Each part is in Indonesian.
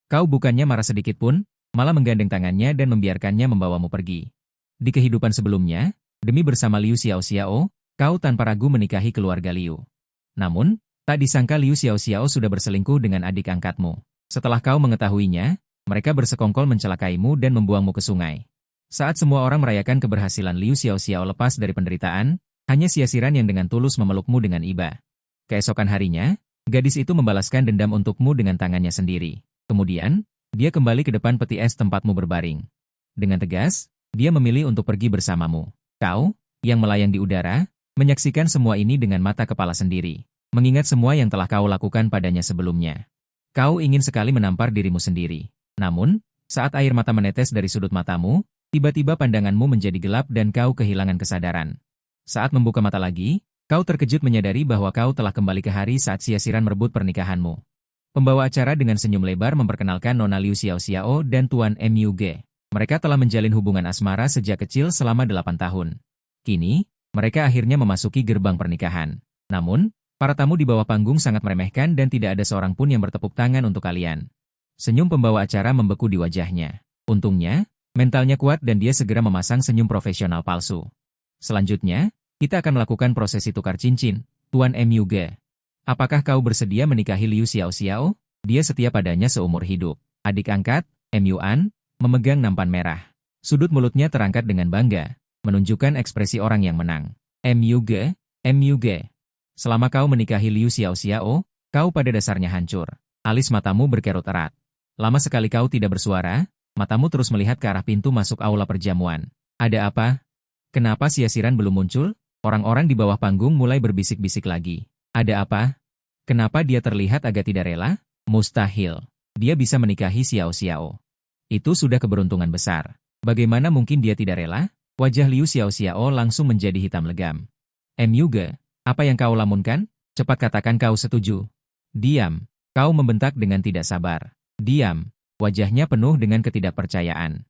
Kau bukannya marah sedikit pun, malah menggandeng tangannya dan membiarkannya membawamu pergi. Di kehidupan sebelumnya, demi bersama Liu Xiaoxiao, kau tanpa ragu menikahi keluarga Liu. Namun, tak disangka Liu Xiaoxiao sudah berselingkuh dengan adik angkatmu. Setelah kau mengetahuinya, mereka bersekongkol mencelakaimu dan membuangmu ke sungai. Saat semua orang merayakan keberhasilan Liu Xiaoxiao lepas dari penderitaan, hanya Siasiran yang dengan tulus memelukmu dengan iba. Keesokan harinya, gadis itu membalaskan dendam untukmu dengan tangannya sendiri. Kemudian, dia kembali ke depan peti es tempatmu berbaring. Dengan tegas, dia memilih untuk pergi bersamamu. Kau, yang melayang di udara, menyaksikan semua ini dengan mata kepala sendiri. Mengingat semua yang telah kau lakukan padanya sebelumnya. Kau ingin sekali menampar dirimu sendiri. Namun, saat air mata menetes dari sudut matamu, tiba-tiba pandanganmu menjadi gelap dan kau kehilangan kesadaran. Saat membuka mata lagi, kau terkejut menyadari bahwa kau telah kembali ke hari saat Siasiran merebut pernikahanmu. Pembawa acara dengan senyum lebar memperkenalkan Nona Liu Xiaoxiao dan Tuan Mug. Mereka telah menjalin hubungan asmara sejak kecil selama 8 tahun. Kini, mereka akhirnya memasuki gerbang pernikahan. Namun, para tamu di bawah panggung sangat meremehkan dan tidak ada seorang pun yang bertepuk tangan untuk kalian. Senyum pembawa acara membeku di wajahnya. Untungnya, mentalnya kuat dan dia segera memasang senyum profesional palsu. Selanjutnya, kita akan melakukan prosesi tukar cincin, Tuan Mug. Apakah kau bersedia menikahi Liu Xiaoxiao? Dia setia padanya seumur hidup. Adik angkat, Muan, memegang nampan merah. Sudut mulutnya terangkat dengan bangga, menunjukkan ekspresi orang yang menang. Mug. Selama kau menikahi Liu Xiaoxiao, kau pada dasarnya hancur. Alis matamu berkerut erat. Lama sekali kau tidak bersuara, matamu terus melihat ke arah pintu masuk aula perjamuan. Ada apa? Kenapa Siasiran belum muncul? Orang-orang di bawah panggung mulai berbisik-bisik lagi. Ada apa? Kenapa dia terlihat agak tidak rela? Mustahil. Dia bisa menikahi Xiaoxiao. Itu sudah keberuntungan besar. Bagaimana mungkin dia tidak rela? Wajah Liu Xiaoxiao langsung menjadi hitam legam. Mug, apa yang kau lamunkan? Cepat katakan kau setuju. Diam. Kau membentak dengan tidak sabar. Diam. Wajahnya penuh dengan ketidakpercayaan.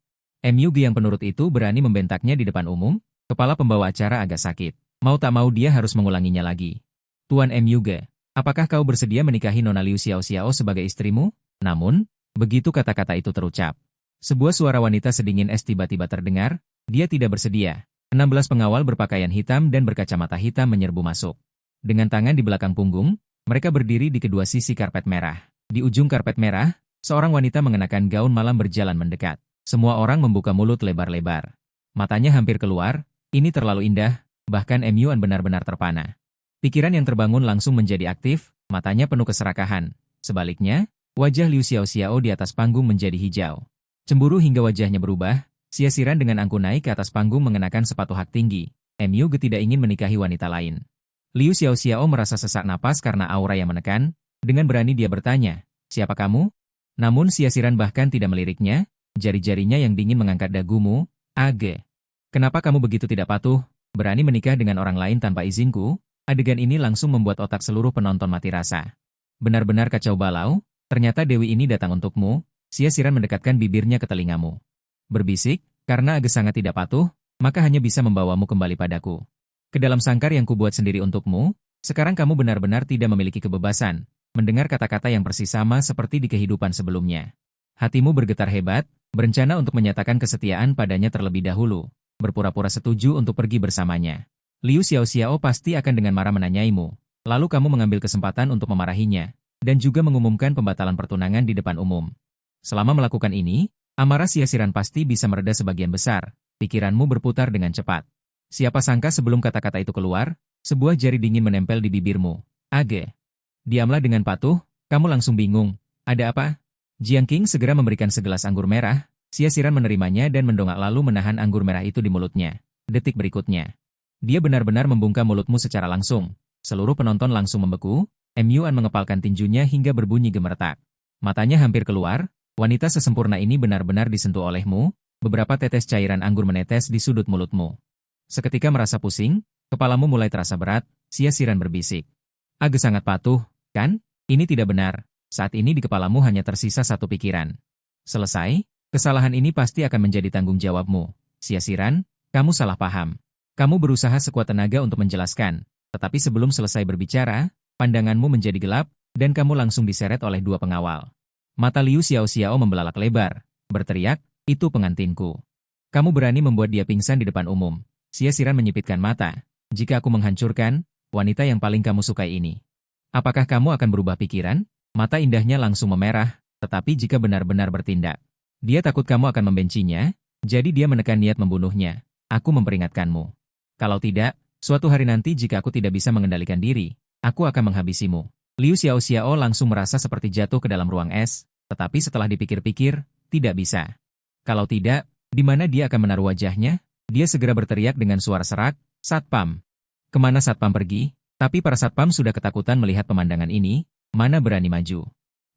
Mug yang penurut itu berani membentaknya di depan umum. Kepala pembawa acara agak sakit. Mau tak mau dia harus mengulanginya lagi. Tuan Mug, apakah kau bersedia menikahi Nona Liu Xiaoxiao sebagai istrimu? Namun, begitu kata-kata itu terucap, sebuah suara wanita sedingin es tiba-tiba terdengar, dia tidak bersedia. 16 pengawal berpakaian hitam dan berkacamata hitam menyerbu masuk. Dengan tangan di belakang punggung, mereka berdiri di kedua sisi karpet merah. Di ujung karpet merah, seorang wanita mengenakan gaun malam berjalan mendekat. Semua orang membuka mulut lebar-lebar. Matanya hampir keluar, ini terlalu indah, bahkan Muan benar-benar terpana. Pikiran yang terbangun langsung menjadi aktif, matanya penuh keserakahan. Sebaliknya, wajah Liu Xiaoxiao di atas panggung menjadi hijau. Cemburu hingga wajahnya berubah, Siasiran dengan angkuh naik ke atas panggung mengenakan sepatu hak tinggi. Mug tidak ingin menikahi wanita lain. Liu Xiaoxiao merasa sesak napas karena aura yang menekan, dengan berani dia bertanya, siapa kamu? Namun Siasiran bahkan tidak meliriknya, jari-jarinya yang dingin mengangkat dagumu, Age. Kenapa kamu begitu tidak patuh, berani menikah dengan orang lain tanpa izinku? Adegan ini langsung membuat otak seluruh penonton mati rasa. Benar-benar kacau balau, ternyata Dewi ini datang untukmu. Siasiran mendekatkan bibirnya ke telingamu. Berbisik, karena Age sangat tidak patuh, maka hanya bisa membawamu kembali padaku. Ke dalam sangkar yang kubuat sendiri untukmu, sekarang kamu benar-benar tidak memiliki kebebasan, mendengar kata-kata yang persis sama seperti di kehidupan sebelumnya. Hatimu bergetar hebat, berencana untuk menyatakan kesetiaan padanya terlebih dahulu, berpura-pura setuju untuk pergi bersamanya. Liu Xiaoxiao pasti akan dengan marah menanyaimu, lalu kamu mengambil kesempatan untuk memarahinya, dan juga mengumumkan pembatalan pertunangan di depan umum. Selama melakukan ini, amarah Siasiran pasti bisa mereda sebagian besar, pikiranmu berputar dengan cepat. Siapa sangka sebelum kata-kata itu keluar, sebuah jari dingin menempel di bibirmu. Age. Diamlah dengan patuh, kamu langsung bingung. Ada apa? Jiang Qing segera memberikan segelas anggur merah, Siasiran menerimanya dan mendongak lalu menahan anggur merah itu di mulutnya. Detik berikutnya, dia benar-benar membungkam mulutmu secara langsung. Seluruh penonton langsung membeku, Muan mengepalkan tinjunya hingga berbunyi gemeretak. Matanya hampir keluar, wanita sesempurna ini benar-benar disentuh olehmu, beberapa tetes cairan anggur menetes di sudut mulutmu. Seketika merasa pusing, kepalamu mulai terasa berat, Siasiran berbisik. Age sangat patuh, kan? Ini tidak benar, saat ini di kepalamu hanya tersisa satu pikiran. Selesai, kesalahan ini pasti akan menjadi tanggung jawabmu. Siasiran, kamu salah paham. Kamu berusaha sekuat tenaga untuk menjelaskan, tetapi sebelum selesai berbicara, pandanganmu menjadi gelap, dan kamu langsung diseret oleh dua pengawal. Mata Liu Xiaoxiao membelalak lebar, berteriak, "Itu pengantinku. Kamu berani membuat dia pingsan di depan umum." Xie Xiran menyipitkan mata. "Jika aku menghancurkan wanita yang paling kamu sukai ini, apakah kamu akan berubah pikiran?" Mata indahnya langsung memerah, tetapi jika benar-benar bertindak, dia takut kamu akan membencinya, jadi dia menekan niat membunuhnya. "Aku memperingatkanmu. Kalau tidak, suatu hari nanti jika aku tidak bisa mengendalikan diri, aku akan menghabisimu." Liu Xiaoxiao langsung merasa seperti jatuh ke dalam ruang es, tetapi setelah dipikir-pikir, tidak bisa. Kalau tidak, di mana dia akan menaruh wajahnya? Dia segera berteriak dengan suara serak, "Satpam!" Kemana Satpam pergi? Tapi para Satpam sudah ketakutan melihat pemandangan ini, mana berani maju.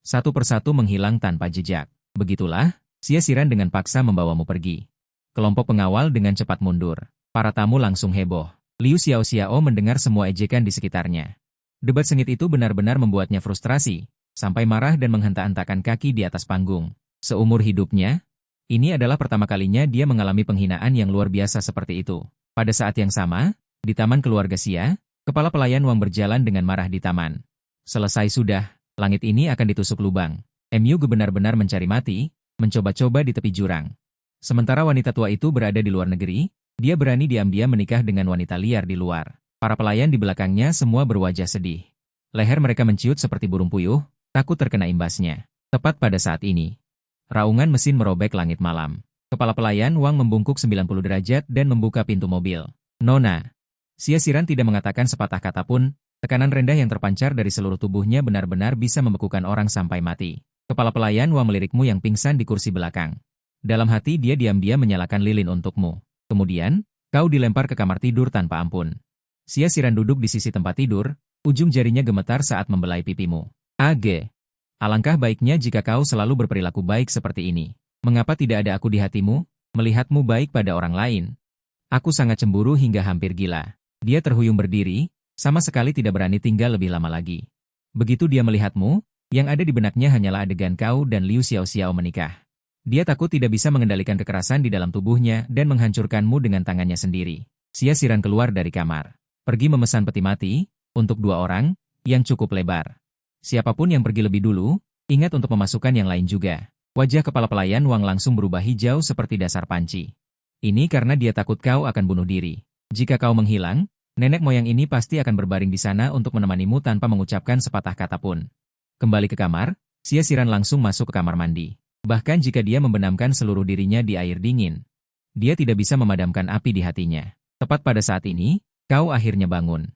Satu persatu menghilang tanpa jejak. Begitulah, Xie Xiran dengan paksa membawamu pergi. Kelompok pengawal dengan cepat mundur. Para tamu langsung heboh. Liu Xiaoxiao mendengar semua ejekan di sekitarnya. Debat sengit itu benar-benar membuatnya frustrasi, sampai marah dan menghentak-hentakan kaki di atas panggung. Seumur hidupnya, ini adalah pertama kalinya dia mengalami penghinaan yang luar biasa seperti itu. Pada saat yang sama, di taman keluarga Xia, kepala pelayan Wang berjalan dengan marah di taman. Selesai sudah, langit ini akan ditusuk lubang. MU benar-benar mencari mati, mencoba-coba di tepi jurang. Sementara wanita tua itu berada di luar negeri, dia berani diam-diam menikah dengan wanita liar di luar. Para pelayan di belakangnya semua berwajah sedih. Leher mereka menciut seperti burung puyuh, takut terkena imbasnya. Tepat pada saat ini, raungan mesin merobek langit malam. Kepala pelayan Wang membungkuk 90 derajat dan membuka pintu mobil. "Nona." Xie Xiran tidak mengatakan sepatah kata pun, tekanan rendah yang terpancar dari seluruh tubuhnya benar-benar bisa membekukan orang sampai mati. "Kepala pelayan Wang melirikmu yang pingsan di kursi belakang. Dalam hati dia diam-diam menyalakan lilin untukmu. Kemudian, kau dilempar ke kamar tidur tanpa ampun." Xie Xiran duduk di sisi tempat tidur, ujung jarinya gemetar saat membelai pipimu. "Age, alangkah baiknya jika kau selalu berperilaku baik seperti ini. Mengapa tidak ada aku di hatimu, melihatmu baik pada orang lain? Aku sangat cemburu hingga hampir gila." Dia terhuyung berdiri, sama sekali tidak berani tinggal lebih lama lagi. Begitu dia melihatmu, yang ada di benaknya hanyalah adegan kau dan Liu Xiaoxiao menikah. Dia takut tidak bisa mengendalikan kekerasan di dalam tubuhnya dan menghancurkanmu dengan tangannya sendiri. Xie Xiran keluar dari kamar. Pergi memesan peti mati, untuk 2 orang, yang cukup lebar. Siapapun yang pergi lebih dulu, ingat untuk memasukkan yang lain juga. Wajah kepala pelayan Wang langsung berubah hijau seperti dasar panci. Ini karena dia takut kau akan bunuh diri. Jika kau menghilang, nenek moyang ini pasti akan berbaring di sana untuk menemanimu tanpa mengucapkan sepatah kata pun. Kembali ke kamar, Xie Xiran langsung masuk ke kamar mandi. Bahkan jika dia membenamkan seluruh dirinya di air dingin, dia tidak bisa memadamkan api di hatinya. Tepat pada saat ini, kau akhirnya bangun.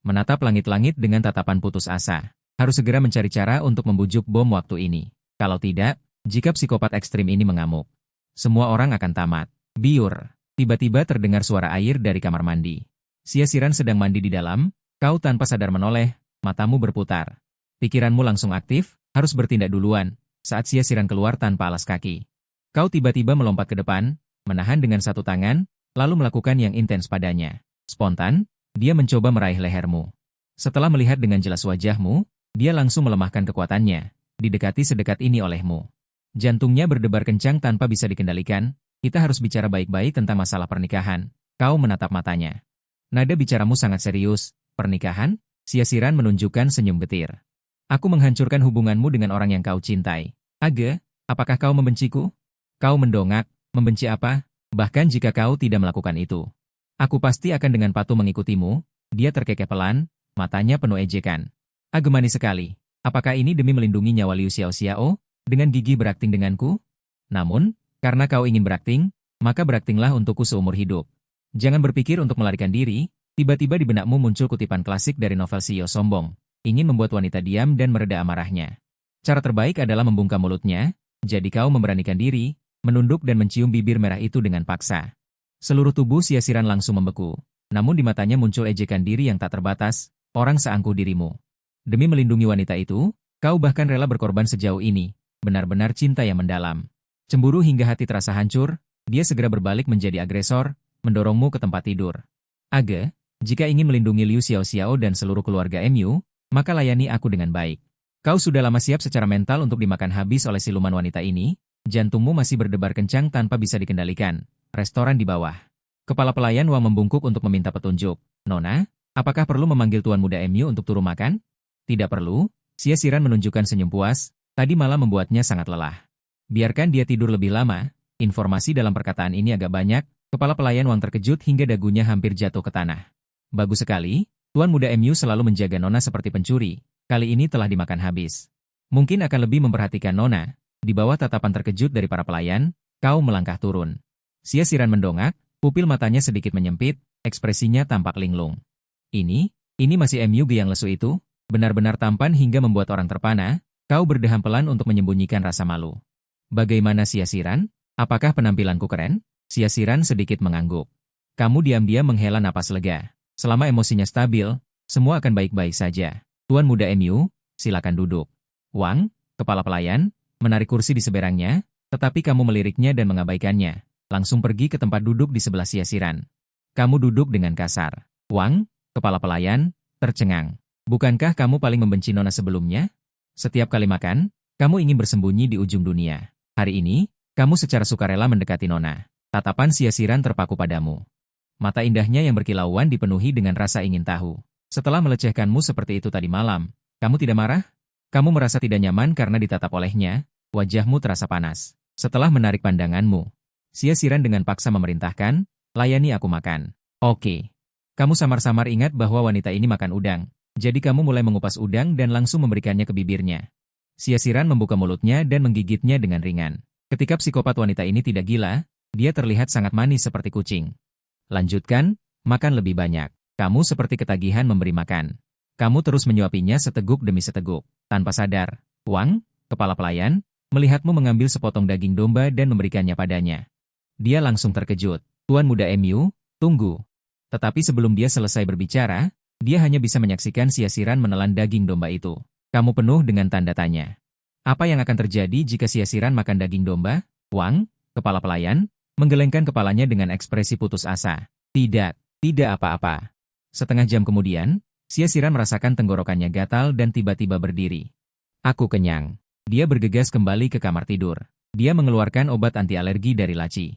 Menatap langit-langit dengan tatapan putus asa. Harus segera mencari cara untuk membujuk bom waktu ini. Kalau tidak, jika psikopat ekstrim ini mengamuk, semua orang akan tamat. Biur. Tiba-tiba terdengar suara air dari kamar mandi. Xie Xiran sedang mandi di dalam, kau tanpa sadar menoleh, matamu berputar. Pikiranmu langsung aktif, harus bertindak duluan, saat Xie Xiran keluar tanpa alas kaki. Kau tiba-tiba melompat ke depan, menahan dengan satu tangan, lalu melakukan yang intens padanya. Spontan, dia mencoba meraih lehermu. Setelah melihat dengan jelas wajahmu, dia langsung melemahkan kekuatannya, didekati sedekat ini olehmu. Jantungnya berdebar kencang tanpa bisa dikendalikan. Kita harus bicara baik-baik tentang masalah pernikahan. Kau menatap matanya. Nada bicaramu sangat serius. Pernikahan? Xie Xiran menunjukkan senyum getir. Aku menghancurkan hubunganmu dengan orang yang kau cintai. Age, apakah kau membenciku? Kau mendongak. Membenci apa? Bahkan jika kau tidak melakukan itu, aku pasti akan dengan patuh mengikutimu. Dia terkekeh pelan, matanya penuh ejekan. Age manis sekali. Apakah ini demi melindungi nyawa Liu Xiaoxiao, dengan gigih berakting denganku? Namun, karena kau ingin berakting, maka beraktinglah untukku seumur hidup. Jangan berpikir untuk melarikan diri. Tiba-tiba di benakmu muncul kutipan klasik dari novel CEO sombong, ingin membuat wanita diam dan mereda amarahnya. Cara terbaik adalah membungkam mulutnya, jadi kau memberanikan diri, menunduk dan mencium bibir merah itu dengan paksa. Seluruh tubuh Xie Xiran langsung membeku, namun di matanya muncul ejekan diri yang tak terbatas, orang seangkuh dirimu. Demi melindungi wanita itu, kau bahkan rela berkorban sejauh ini, benar-benar cinta yang mendalam. Cemburu hingga hati terasa hancur, dia segera berbalik menjadi agresor, mendorongmu ke tempat tidur. Age, jika ingin melindungi Liu Xiaoxiao dan seluruh keluarga MU, maka layani aku dengan baik. Kau sudah lama siap secara mental untuk dimakan habis oleh siluman wanita ini, jantungmu masih berdebar kencang tanpa bisa dikendalikan. Restoran di bawah. Kepala pelayan Wang membungkuk untuk meminta petunjuk. Nona, apakah perlu memanggil tuan muda MU untuk turun makan? Tidak perlu. Xie Xiran menunjukkan senyum puas. Tadi malam membuatnya sangat lelah. Biarkan dia tidur lebih lama. Informasi dalam perkataan ini agak banyak. Kepala pelayan Wang terkejut hingga dagunya hampir jatuh ke tanah. Bagus sekali, Tuan Muda MU selalu menjaga Nona seperti pencuri. Kali ini telah dimakan habis. Mungkin akan lebih memperhatikan Nona. Di bawah tatapan terkejut dari para pelayan, kau melangkah turun. Siasiran mendongak, pupil matanya sedikit menyempit, ekspresinya tampak linglung. Ini masih MUG yang lesu itu? Benar-benar tampan hingga membuat orang terpana. Kau berdeham pelan untuk menyembunyikan rasa malu. Bagaimana Siasiran? Apakah penampilanku keren? Siasiran sedikit mengangguk. Kamu diam-diam menghela napas lega. Selama emosinya stabil, semua akan baik-baik saja. Tuan Muda MU, silakan duduk. Wang, kepala pelayan, menarik kursi di seberangnya, tetapi kamu meliriknya dan mengabaikannya. Langsung pergi ke tempat duduk di sebelah Siasiran. Kamu duduk dengan kasar. Wang, kepala pelayan, tercengang. Bukankah kamu paling membenci Nona sebelumnya? Setiap kali makan, kamu ingin bersembunyi di ujung dunia. Hari ini, kamu secara sukarela mendekati Nona. Tatapan Siasiran terpaku padamu. Mata indahnya yang berkilauan dipenuhi dengan rasa ingin tahu. Setelah melecehkanmu seperti itu tadi malam, kamu tidak marah? Kamu merasa tidak nyaman karena ditatap olehnya, wajahmu terasa panas. Setelah menarik pandanganmu, Siasiran dengan paksa memerintahkan, layani aku makan. Oke. Kamu samar-samar ingat bahwa wanita ini makan udang. Jadi kamu mulai mengupas udang dan langsung memberikannya ke bibirnya. Siasiran membuka mulutnya dan menggigitnya dengan ringan. Ketika psikopat wanita ini tidak gila, dia terlihat sangat manis seperti kucing. Lanjutkan, makan lebih banyak. Kamu seperti ketagihan memberi makan. Kamu terus menyuapinya seteguk demi seteguk. Tanpa sadar, Wang, kepala pelayan, melihatmu mengambil sepotong daging domba dan memberikannya padanya. Dia langsung terkejut. Tuan Muda MU, tunggu. Tetapi sebelum dia selesai berbicara, dia hanya bisa menyaksikan Siasiran menelan daging domba itu. Kamu penuh dengan tanda tanya. Apa yang akan terjadi jika Siasiran makan daging domba? Wang, kepala pelayan, menggelengkan kepalanya dengan ekspresi putus asa. Tidak apa-apa. Setengah jam kemudian, Siasiran merasakan tenggorokannya gatal dan tiba-tiba berdiri. Aku kenyang. Dia bergegas kembali ke kamar tidur. Dia mengeluarkan obat anti alergi dari laci.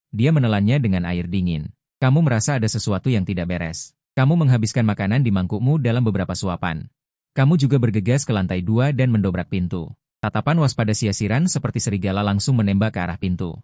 Dia menelannya dengan air dingin. Kamu merasa ada sesuatu yang tidak beres. Kamu menghabiskan makanan di mangkukmu dalam beberapa suapan. Kamu juga bergegas ke lantai 2 dan mendobrak pintu. Tatapan waspada Siasiran seperti serigala langsung menembak ke arah pintu.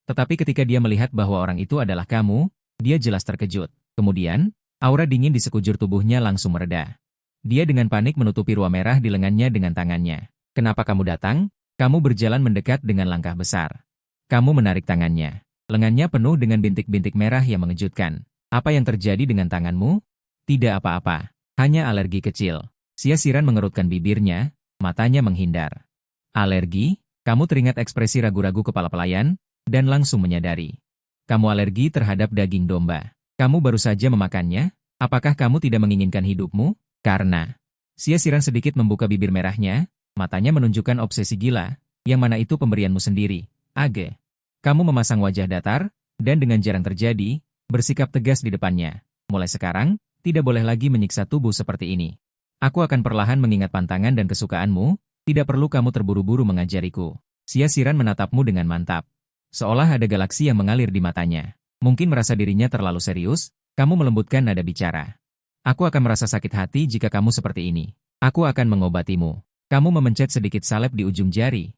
Tetapi ketika dia melihat bahwa orang itu adalah kamu, dia jelas terkejut. Kemudian, aura dingin di sekujur tubuhnya langsung mereda. Dia dengan panik menutupi ruam merah di lengannya dengan tangannya. Kenapa kamu datang? Kamu berjalan mendekat dengan langkah besar. Kamu menarik tangannya. Lengannya penuh dengan bintik-bintik merah yang mengejutkan. Apa yang terjadi dengan tanganmu? Tidak apa-apa. Hanya alergi kecil. Siasiran mengerutkan bibirnya, matanya menghindar. Alergi? Kamu teringat ekspresi ragu-ragu kepala pelayan, dan langsung menyadari. Kamu alergi terhadap daging domba. Kamu baru saja memakannya? Apakah kamu tidak menginginkan hidupmu? Karena. Siasiran sedikit membuka bibir merahnya, matanya menunjukkan obsesi gila, yang mana itu pemberianmu sendiri. Age. Kamu memasang wajah datar, dan dengan jarang terjadi, bersikap tegas di depannya. Mulai sekarang, tidak boleh lagi menyiksa tubuh seperti ini. Aku akan perlahan mengingat pantangan dan kesukaanmu, tidak perlu kamu terburu-buru mengajariku. Siasiran menatapmu dengan mantap. Seolah ada galaksi yang mengalir di matanya. Mungkin merasa dirinya terlalu serius, kamu melembutkan nada bicara. Aku akan merasa sakit hati jika kamu seperti ini. Aku akan mengobatimu. Kamu memencet sedikit salep di ujung jari.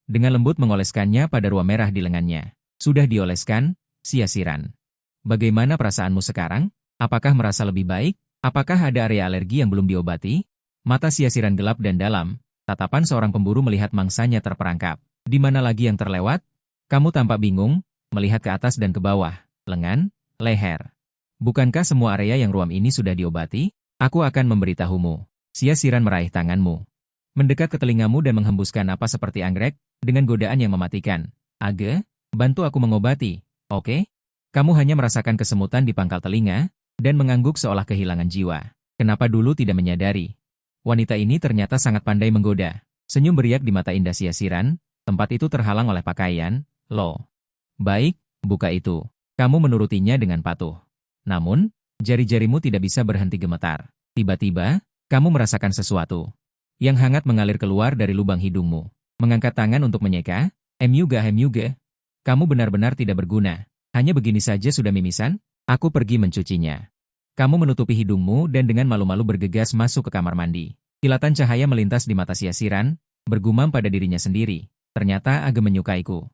Dengan lembut mengoleskannya pada ruam merah di lengannya. Sudah dioleskan, Siasiran. Bagaimana perasaanmu sekarang? Apakah merasa lebih baik? Apakah ada area alergi yang belum diobati? Mata Siasiran gelap dan dalam. Tatapan seorang pemburu melihat mangsanya terperangkap. Di mana lagi yang terlewat? Kamu tampak bingung, melihat ke atas dan ke bawah, lengan, leher. Bukankah semua area yang ruam ini sudah diobati? Aku akan memberitahumu. Siasiran meraih tanganmu. Mendekat ke telingamu dan menghembuskan napas seperti anggrek, dengan godaan yang mematikan. Age, bantu aku mengobati, oke? Kamu hanya merasakan kesemutan di pangkal telinga, dan mengangguk seolah kehilangan jiwa. Kenapa dulu tidak menyadari? Wanita ini ternyata sangat pandai menggoda. Senyum beriak di mata indah Siasiran, tempat itu terhalang oleh pakaian, loh. Baik, buka itu. Kamu menurutinya dengan patuh. Namun, jari-jarimu tidak bisa berhenti gemetar. Tiba-tiba, kamu merasakan sesuatu yang hangat mengalir keluar dari lubang hidungmu. Mengangkat tangan untuk menyeka, MUG. Kamu benar-benar tidak berguna. Hanya begini saja sudah mimisan? Aku pergi mencucinya. Kamu menutupi hidungmu dan dengan malu-malu bergegas masuk ke kamar mandi. Kilatan cahaya melintas di mata Siasiran, bergumam pada dirinya sendiri. Ternyata Age menyukaiku.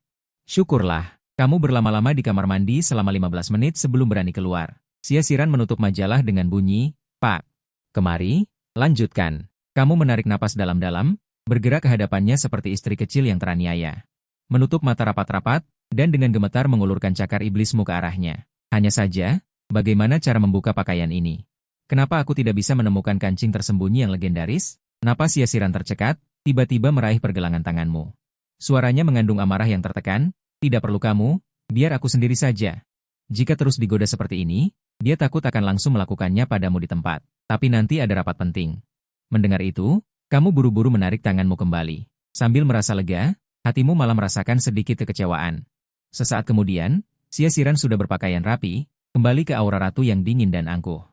Syukurlah, kamu berlama-lama di kamar mandi selama 15 menit sebelum berani keluar. Siasiran menutup majalah dengan bunyi, Pak. Kemari, lanjutkan. Kamu menarik napas dalam-dalam, bergerak ke hadapannya seperti istri kecil yang teraniaya. Menutup mata rapat-rapat, dan dengan gemetar mengulurkan cakar iblismu ke arahnya. Hanya saja, bagaimana cara membuka pakaian ini? Kenapa aku tidak bisa menemukan kancing tersembunyi yang legendaris? Napas Siasiran tercekat, tiba-tiba meraih pergelangan tanganmu. Suaranya mengandung amarah yang tertekan, tidak perlu kamu, biar aku sendiri saja. Jika terus digoda seperti ini, dia takut akan langsung melakukannya padamu di tempat. Tapi nanti ada rapat penting. Mendengar itu, kamu buru-buru menarik tanganmu kembali. Sambil merasa lega, hatimu malah merasakan sedikit kekecewaan. Sesaat kemudian, Siasiran sudah berpakaian rapi, kembali ke aura ratu yang dingin dan angkuh.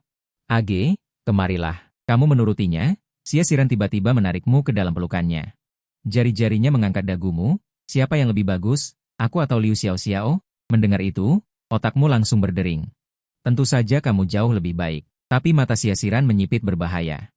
Age, kemarilah. Kamu menurutinya, Siasiran tiba-tiba menarikmu ke dalam pelukannya. Jari-jarinya mengangkat dagumu, siapa yang lebih bagus, aku atau Liu Xiaoxiao? Mendengar itu, otakmu langsung berdering. Tentu saja kamu jauh lebih baik, tapi mata Siasiran menyipit berbahaya.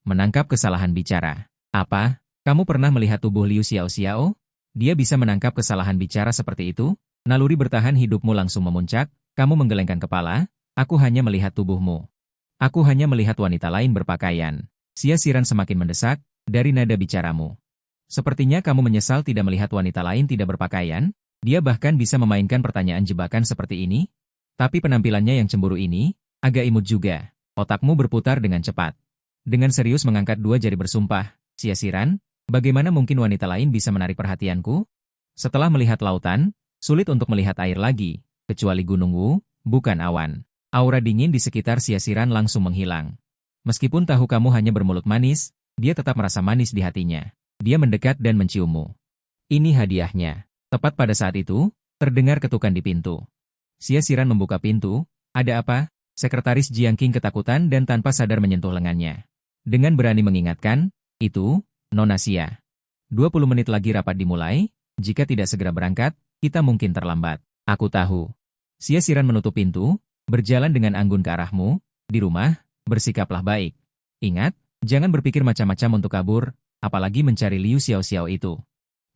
Menangkap kesalahan bicara. Apa? Kamu pernah melihat tubuh Liu Xiaoxiao? Dia bisa menangkap kesalahan bicara seperti itu? Naluri bertahan hidupmu langsung memuncak, kamu menggelengkan kepala, aku hanya melihat tubuhmu. Aku hanya melihat wanita lain berpakaian. Siasiran semakin mendesak, dari nada bicaramu. Sepertinya kamu menyesal tidak melihat wanita lain tidak berpakaian, dia bahkan bisa memainkan pertanyaan jebakan seperti ini. Tapi penampilannya yang cemburu ini, agak imut juga. Otakmu berputar dengan cepat. Dengan serius mengangkat dua jari bersumpah, Siasiran, bagaimana mungkin wanita lain bisa menarik perhatianku? Setelah melihat lautan, sulit untuk melihat air lagi, kecuali Gunung Wu, bukan awan. Aura dingin di sekitar Siasiran langsung menghilang. Meskipun tahu kamu hanya bermulut manis, dia tetap merasa manis di hatinya. Dia mendekat dan menciummu. Ini hadiahnya. Tepat pada saat itu, terdengar ketukan di pintu. Siasiran membuka pintu. Ada apa? Sekretaris Jiangqing ketakutan dan tanpa sadar menyentuh lengannya. Dengan berani mengingatkan, itu, Nona Xia. 20 menit lagi rapat dimulai, jika tidak segera berangkat, kita mungkin terlambat. Aku tahu. Siasiran menutup pintu, berjalan dengan anggun ke arahmu, di rumah, bersikaplah baik. Ingat, jangan berpikir macam-macam untuk kabur, apalagi mencari Liu Xiaoxiao itu.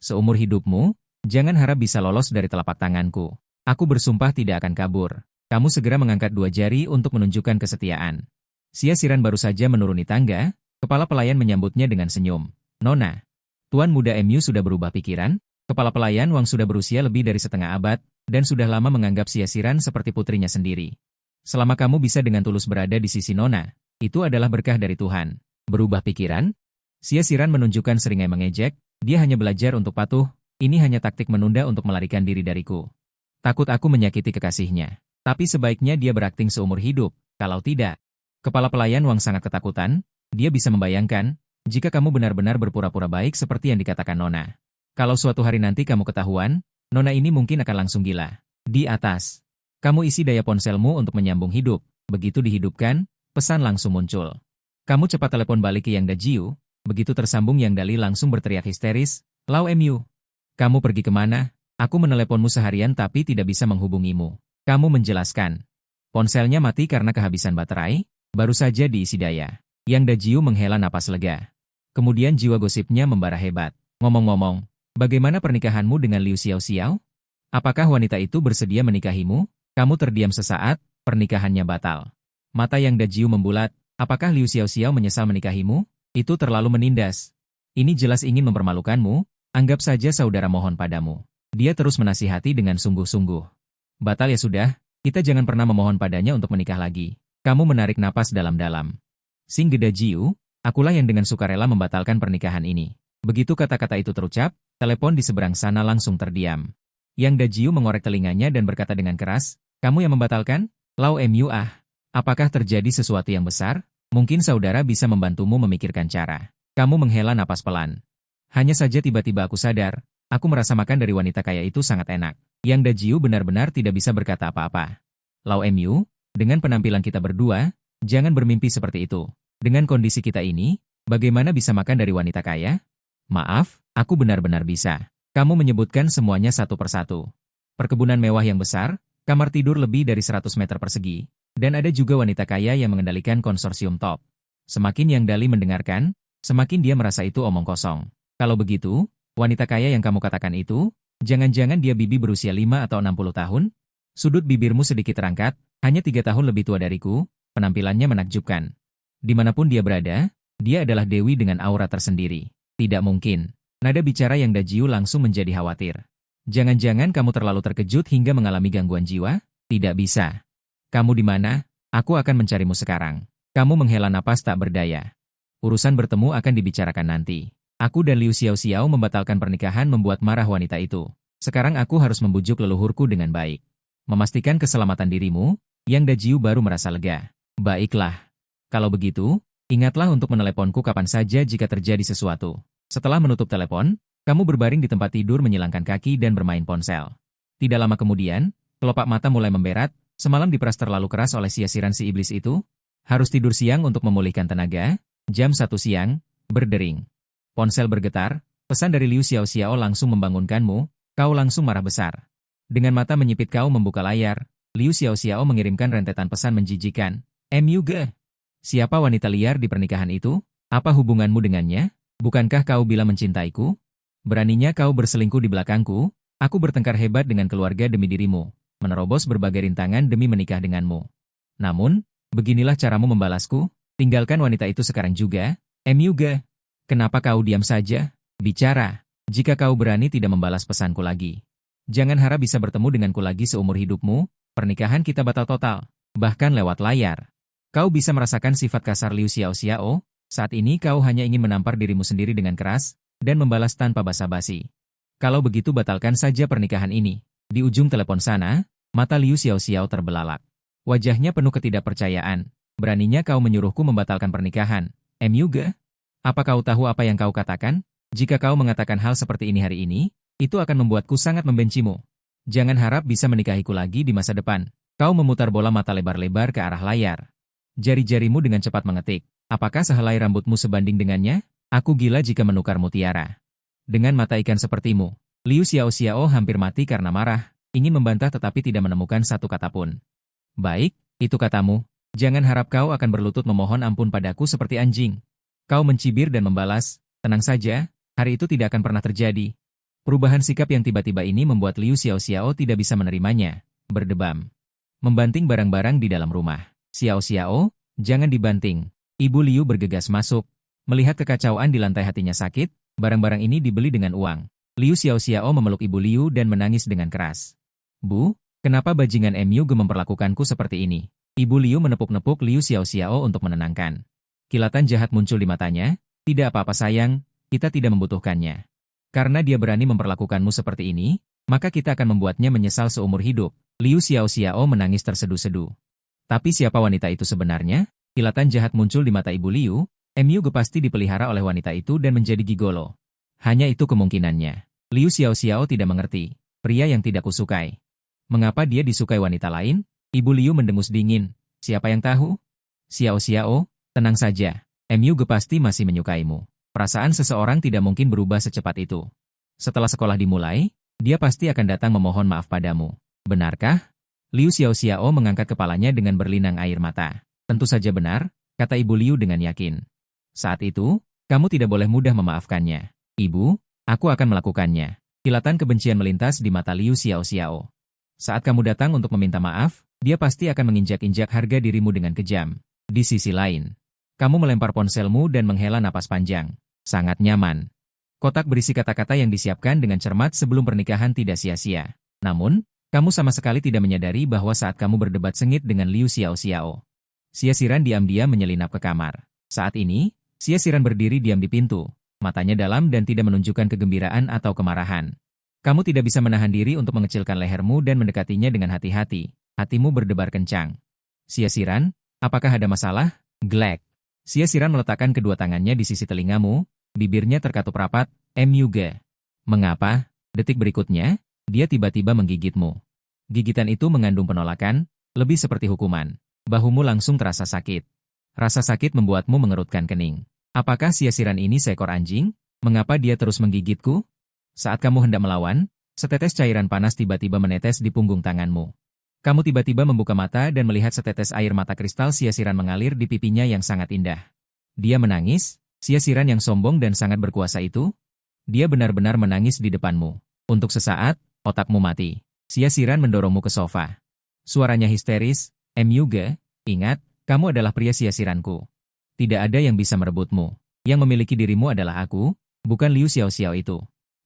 Seumur hidupmu, jangan harap bisa lolos dari telapak tanganku. Aku bersumpah tidak akan kabur. Kamu segera mengangkat dua jari untuk menunjukkan kesetiaan. Siasiran baru saja menuruni tangga, kepala pelayan menyambutnya dengan senyum. Nona, Tuan Muda MU sudah berubah pikiran? Kepala pelayan Wang sudah berusia lebih dari setengah abad, dan sudah lama menganggap Siasiran seperti putrinya sendiri. Selama kamu bisa dengan tulus berada di sisi Nona, itu adalah berkah dari Tuhan. Berubah pikiran? Siasiran menunjukkan seringai mengejek, dia hanya belajar untuk patuh, ini hanya taktik menunda untuk melarikan diri dariku. Takut aku menyakiti kekasihnya. Tapi sebaiknya dia berakting seumur hidup, kalau tidak. Kepala pelayan Wang sangat ketakutan, dia bisa membayangkan, jika kamu benar-benar berpura-pura baik seperti yang dikatakan Nona. Kalau suatu hari nanti kamu ketahuan, Nona ini mungkin akan langsung gila. Di atas. Kamu isi daya ponselmu untuk menyambung hidup, begitu dihidupkan, pesan langsung muncul. Kamu cepat telepon balik ke Yang Dajiu, begitu tersambung Yang Dali langsung berteriak histeris, Lau MU. Kamu pergi kemana? Aku meneleponmu seharian tapi tidak bisa menghubungimu. Kamu menjelaskan. Ponselnya mati karena kehabisan baterai, baru saja diisi daya. Yang Dajiu menghela napas lega. Kemudian jiwa gosipnya membara hebat. Ngomong-ngomong, bagaimana pernikahanmu dengan Liu Xiaoxiao? Apakah wanita itu bersedia menikahimu? Kamu terdiam sesaat, pernikahannya batal. Mata Yang Dajiu membulat, apakah Liu Xiaoxiao menyesal menikahimu? Itu terlalu menindas. Ini jelas ingin mempermalukanmu, anggap saja saudara mohon padamu. Dia terus menasihati dengan sungguh-sungguh. Batal ya sudah, kita jangan pernah memohon padanya untuk menikah lagi. Kamu menarik napas dalam-dalam. Sing Dajiu, akulah yang dengan sukarela membatalkan pernikahan ini. Begitu kata-kata itu terucap, telepon di seberang sana langsung terdiam. Yang Dajiu mengorek telinganya dan berkata dengan keras, kamu yang membatalkan? Lau MU apakah terjadi sesuatu yang besar? Mungkin saudara bisa membantumu memikirkan cara. Kamu menghela napas pelan. Hanya saja tiba-tiba aku sadar, aku merasa makan dari wanita kaya itu sangat enak. Yang Dajiu benar-benar tidak bisa berkata apa-apa. Lau MU, dengan penampilan kita berdua, jangan bermimpi seperti itu. Dengan kondisi kita ini, bagaimana bisa makan dari wanita kaya? Maaf, aku benar-benar bisa. Kamu menyebutkan semuanya satu persatu. Perkebunan mewah yang besar, kamar tidur lebih dari 100 meter persegi, dan ada juga wanita kaya yang mengendalikan konsorsium top. Semakin Yang Dali mendengarkan, semakin dia merasa itu omong kosong. Kalau begitu, wanita kaya yang kamu katakan itu, jangan-jangan dia bibi berusia 5 atau 60 tahun? Sudut bibirmu sedikit terangkat, hanya 3 tahun lebih tua dariku, penampilannya menakjubkan. Dimanapun dia berada, dia adalah dewi dengan aura tersendiri. Tidak mungkin. Nada bicara yang Dajiu langsung menjadi khawatir. Jangan-jangan kamu terlalu terkejut hingga mengalami gangguan jiwa? Tidak bisa. Kamu di mana? Aku akan mencarimu sekarang. Kamu menghela napas tak berdaya. Urusan bertemu akan dibicarakan nanti. Aku dan Liu Xiao membatalkan pernikahan membuat marah wanita itu. Sekarang aku harus membujuk leluhurku dengan baik. Memastikan keselamatan dirimu, Yang Dajiu baru merasa lega. Baiklah. Kalau begitu, ingatlah untuk meneleponku kapan saja jika terjadi sesuatu. Setelah menutup telepon, kamu berbaring di tempat tidur menyilangkan kaki dan bermain ponsel. Tidak lama kemudian, kelopak mata mulai memberat, semalam diperas terlalu keras oleh siasiran si iblis itu. Harus tidur siang untuk memulihkan tenaga. Jam 1 siang, berdering. Ponsel bergetar, pesan dari Liu Xiao langsung membangunkanmu, kau langsung marah besar. Dengan mata menyipit kau membuka layar, Liu Xiao mengirimkan rentetan pesan menjijikan. MUG. Siapa wanita liar di pernikahan itu? Apa hubunganmu dengannya? Bukankah kau bilang mencintaiku? Beraninya kau berselingkuh di belakangku, aku bertengkar hebat dengan keluarga demi dirimu, menerobos berbagai rintangan demi menikah denganmu. Namun, beginilah caramu membalasku, tinggalkan wanita itu sekarang juga, MUG. Kenapa kau diam saja? Bicara, jika kau berani tidak membalas pesanku lagi. Jangan harap bisa bertemu denganku lagi seumur hidupmu, pernikahan kita batal total, bahkan lewat layar. Kau bisa merasakan sifat kasar Liu Xiao, saat ini kau hanya ingin menampar dirimu sendiri dengan keras, dan membalas tanpa basa-basi. Kalau begitu batalkan saja pernikahan ini. Di ujung telepon sana, mata Liu Xiao terbelalak. Wajahnya penuh ketidakpercayaan. Beraninya kau menyuruhku membatalkan pernikahan. MUG? Apa kau tahu apa yang kau katakan? Jika kau mengatakan hal seperti ini hari ini, itu akan membuatku sangat membencimu. Jangan harap bisa menikahiku lagi di masa depan. Kau memutar bola mata lebar-lebar ke arah layar. Jari-jarimu dengan cepat mengetik. Apakah sehelai rambutmu sebanding dengannya? Aku gila jika menukar mutiara. Dengan mata ikan sepertimu, Liu Xiao hampir mati karena marah, ingin membantah tetapi tidak menemukan satu kata pun. Baik, itu katamu. Jangan harap kau akan berlutut memohon ampun padaku seperti anjing. Kau mencibir dan membalas, tenang saja, hari itu tidak akan pernah terjadi. Perubahan sikap yang tiba-tiba ini membuat Liu Xiao tidak bisa menerimanya, berdebam. Membanting barang-barang di dalam rumah. Xiao, jangan dibanting. Ibu Liu bergegas masuk. Melihat kekacauan di lantai hatinya sakit, barang-barang ini dibeli dengan uang. Liu Xiao memeluk Ibu Liu dan menangis dengan keras. Bu, kenapa bajingan MUG memperlakukanku seperti ini? Ibu Liu menepuk-nepuk Liu Xiao untuk menenangkan. Kilatan jahat muncul di matanya. Tidak apa-apa sayang, kita tidak membutuhkannya. Karena dia berani memperlakukanmu seperti ini, maka kita akan membuatnya menyesal seumur hidup. Liu Xiao menangis terseduh-seduh. Tapi siapa wanita itu sebenarnya? Kilatan jahat muncul di mata Ibu Liu, MUG pasti dipelihara oleh wanita itu dan menjadi gigolo. Hanya itu kemungkinannya. Liu Xiao tidak mengerti, pria yang tidak kusukai. Mengapa dia disukai wanita lain? Ibu Liu mendengus dingin. Siapa yang tahu? Xiao, tenang saja. MUG pasti masih menyukaimu. Perasaan seseorang tidak mungkin berubah secepat itu. Setelah sekolah dimulai, dia pasti akan datang memohon maaf padamu. Benarkah? Liu Xiao mengangkat kepalanya dengan berlinang air mata. Tentu saja benar, kata Ibu Liu dengan yakin. Saat itu, kamu tidak boleh mudah memaafkannya. Ibu, aku akan melakukannya. Kilatan kebencian melintas di mata Liu Xiao. Saat kamu datang untuk meminta maaf, dia pasti akan menginjak-injak harga dirimu dengan kejam. Di sisi lain, kamu melempar ponselmu dan menghela napas panjang. Sangat nyaman. Kotak berisi kata-kata yang disiapkan dengan cermat sebelum pernikahan tidak sia-sia. Namun, kamu sama sekali tidak menyadari bahwa saat kamu berdebat sengit dengan Liu Xiao, Siasiran diam-diam menyelinap ke kamar. Saat ini, Siasiran berdiri diam di pintu, matanya dalam dan tidak menunjukkan kegembiraan atau kemarahan. Kamu tidak bisa menahan diri untuk mengecilkan lehermu dan mendekatinya dengan hati-hati. Hatimu berdebar kencang. Siasiran, apakah ada masalah? Glek. Siasiran meletakkan kedua tangannya di sisi telingamu, bibirnya terkatup rapat, MUG. Mengapa? Detik berikutnya, dia tiba-tiba menggigitmu. Gigitan itu mengandung penolakan, lebih seperti hukuman. Bahumu langsung terasa sakit. Rasa sakit membuatmu mengerutkan kening. Apakah Siasiran ini seekor anjing? Mengapa dia terus menggigitku? Saat kamu hendak melawan, setetes cairan panas tiba-tiba menetes di punggung tanganmu. Kamu tiba-tiba membuka mata dan melihat setetes air mata kristal Siasiran mengalir di pipinya yang sangat indah. Dia menangis, Siasiran yang sombong dan sangat berkuasa itu? Dia benar-benar menangis di depanmu. Untuk sesaat, otakmu mati. Xia Xiran mendorongmu ke sofa. Suaranya histeris, Myuge, ingat, kamu adalah pria Xia Xiranku. Tidak ada yang bisa merebutmu. Yang memiliki dirimu adalah aku, bukan Liu Xiaoxiao itu.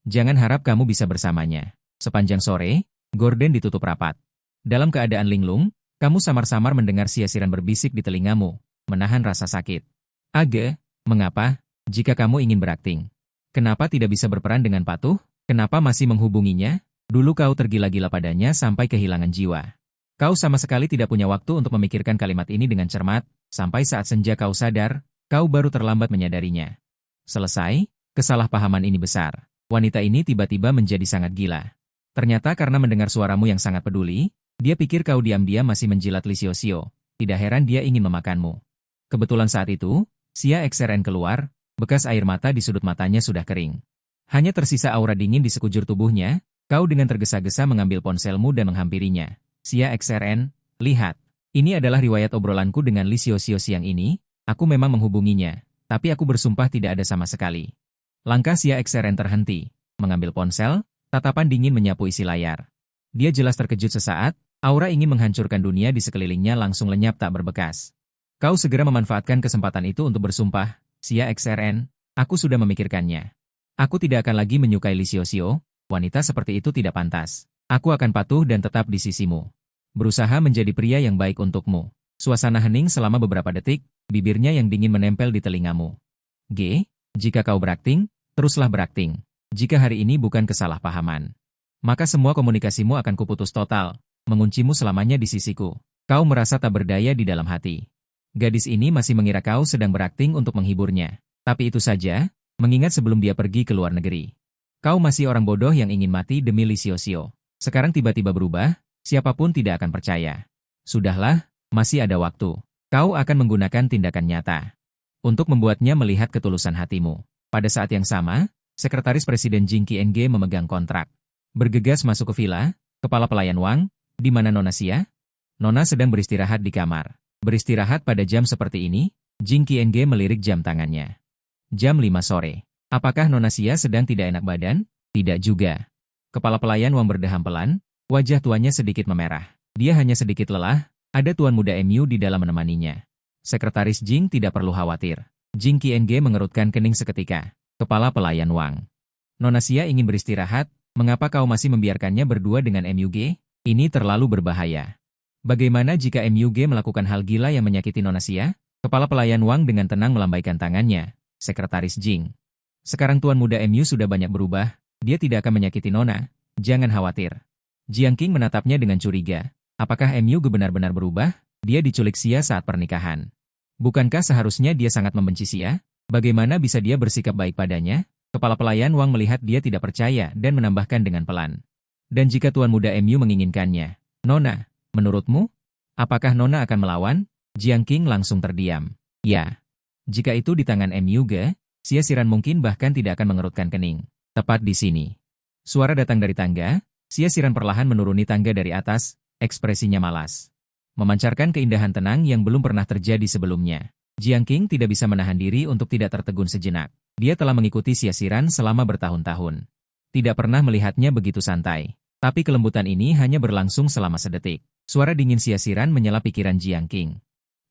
Jangan harap kamu bisa bersamanya. Sepanjang sore, gorden ditutup rapat. Dalam keadaan linglung, kamu samar-samar mendengar Xia Xiran berbisik di telingamu, menahan rasa sakit. Age, mengapa, jika kamu ingin berakting? Kenapa tidak bisa berperan dengan patuh? Kenapa masih menghubunginya? Dulu kau tergila-gila padanya sampai kehilangan jiwa. Kau sama sekali tidak punya waktu untuk memikirkan kalimat ini dengan cermat, sampai saat senja kau sadar, kau baru terlambat menyadarinya. Selesai, kesalahpahaman ini besar. Wanita ini tiba-tiba menjadi sangat gila. Ternyata karena mendengar suaramu yang sangat peduli, dia pikir kau diam-diam masih menjilat Li Xiaoxiao. Tidak heran dia ingin memakanmu. Kebetulan saat itu, Xia XRN keluar, bekas air mata di sudut matanya sudah kering. Hanya tersisa aura dingin di sekujur tubuhnya, kau dengan tergesa-gesa mengambil ponselmu dan menghampirinya. Xia XRN, lihat. Ini adalah riwayat obrolanku dengan Li Xiaoxiao siang ini, aku memang menghubunginya, tapi aku bersumpah tidak ada sama sekali. Langkah Xia XRN terhenti, mengambil ponsel, tatapan dingin menyapu isi layar. Dia jelas terkejut sesaat, aura ingin menghancurkan dunia di sekelilingnya langsung lenyap tak berbekas. Kau segera memanfaatkan kesempatan itu untuk bersumpah, Xia XRN, aku sudah memikirkannya. Aku tidak akan lagi menyukai Li Xiaoxiao, wanita seperti itu tidak pantas. Aku akan patuh dan tetap di sisimu. Berusaha menjadi pria yang baik untukmu. Suasana hening selama beberapa detik, bibirnya yang dingin menempel di telingamu. G, jika kau berakting, teruslah berakting. Jika hari ini bukan kesalahpahaman, maka semua komunikasimu akan kuputus total, menguncimu selamanya di sisiku. Kau merasa tak berdaya di dalam hati. Gadis ini masih mengira kau sedang berakting untuk menghiburnya. Tapi itu saja, mengingat sebelum dia pergi ke luar negeri. Kau masih orang bodoh yang ingin mati demi Li Xiaoxiao. Sekarang tiba-tiba berubah, siapapun tidak akan percaya. Sudahlah, masih ada waktu. Kau akan menggunakan tindakan nyata untuk membuatnya melihat ketulusan hatimu. Pada saat yang sama, Sekretaris Presiden Jing Qiange memegang kontrak. Bergegas masuk ke villa, kepala pelayan Wang, di mana Nona Xia? Nona sedang beristirahat di kamar. Beristirahat pada jam seperti ini, Jing Qiange melirik jam tangannya. Jam 5 sore. Apakah Nona Xia sedang tidak enak badan? Tidak juga. Kepala pelayan Wang berdeham pelan, wajah tuannya sedikit memerah. Dia hanya sedikit lelah, ada tuan muda MU di dalam menemaninya. Sekretaris Jing tidak perlu khawatir. Jing Qiange mengerutkan kening seketika. Kepala pelayan Wang. Nona Xia ingin beristirahat, mengapa kau masih membiarkannya berdua dengan MUG? Ini terlalu berbahaya. Bagaimana jika MUG melakukan hal gila yang menyakiti Nona Xia? Kepala pelayan Wang dengan tenang melambaikan tangannya. Sekretaris Jing. Sekarang tuan muda MU sudah banyak berubah, dia tidak akan menyakiti Nona, jangan khawatir. Jiang Qing menatapnya dengan curiga. Apakah MU benar-benar berubah? Dia diculik Xia saat pernikahan. Bukankah seharusnya dia sangat membenci Xia? Bagaimana bisa dia bersikap baik padanya? Kepala pelayan Wang melihat dia tidak percaya dan menambahkan dengan pelan. Dan jika tuan muda MU menginginkannya, Nona, menurutmu? Apakah Nona akan melawan? Jiang Qing langsung terdiam. Ya. Jika itu di tangan MUG, Xia Xiran mungkin bahkan tidak akan mengerutkan kening. Tepat di sini. Suara datang dari tangga, Xia Xiran perlahan menuruni tangga dari atas, ekspresinya malas. Memancarkan keindahan tenang yang belum pernah terjadi sebelumnya. Jiang Qing tidak bisa menahan diri untuk tidak tertegun sejenak. Dia telah mengikuti Xia Xiran selama bertahun-tahun. Tidak pernah melihatnya begitu santai. Tapi kelembutan ini hanya berlangsung selama sedetik. Suara dingin Xia Xiran menyela pikiran Jiang Qing.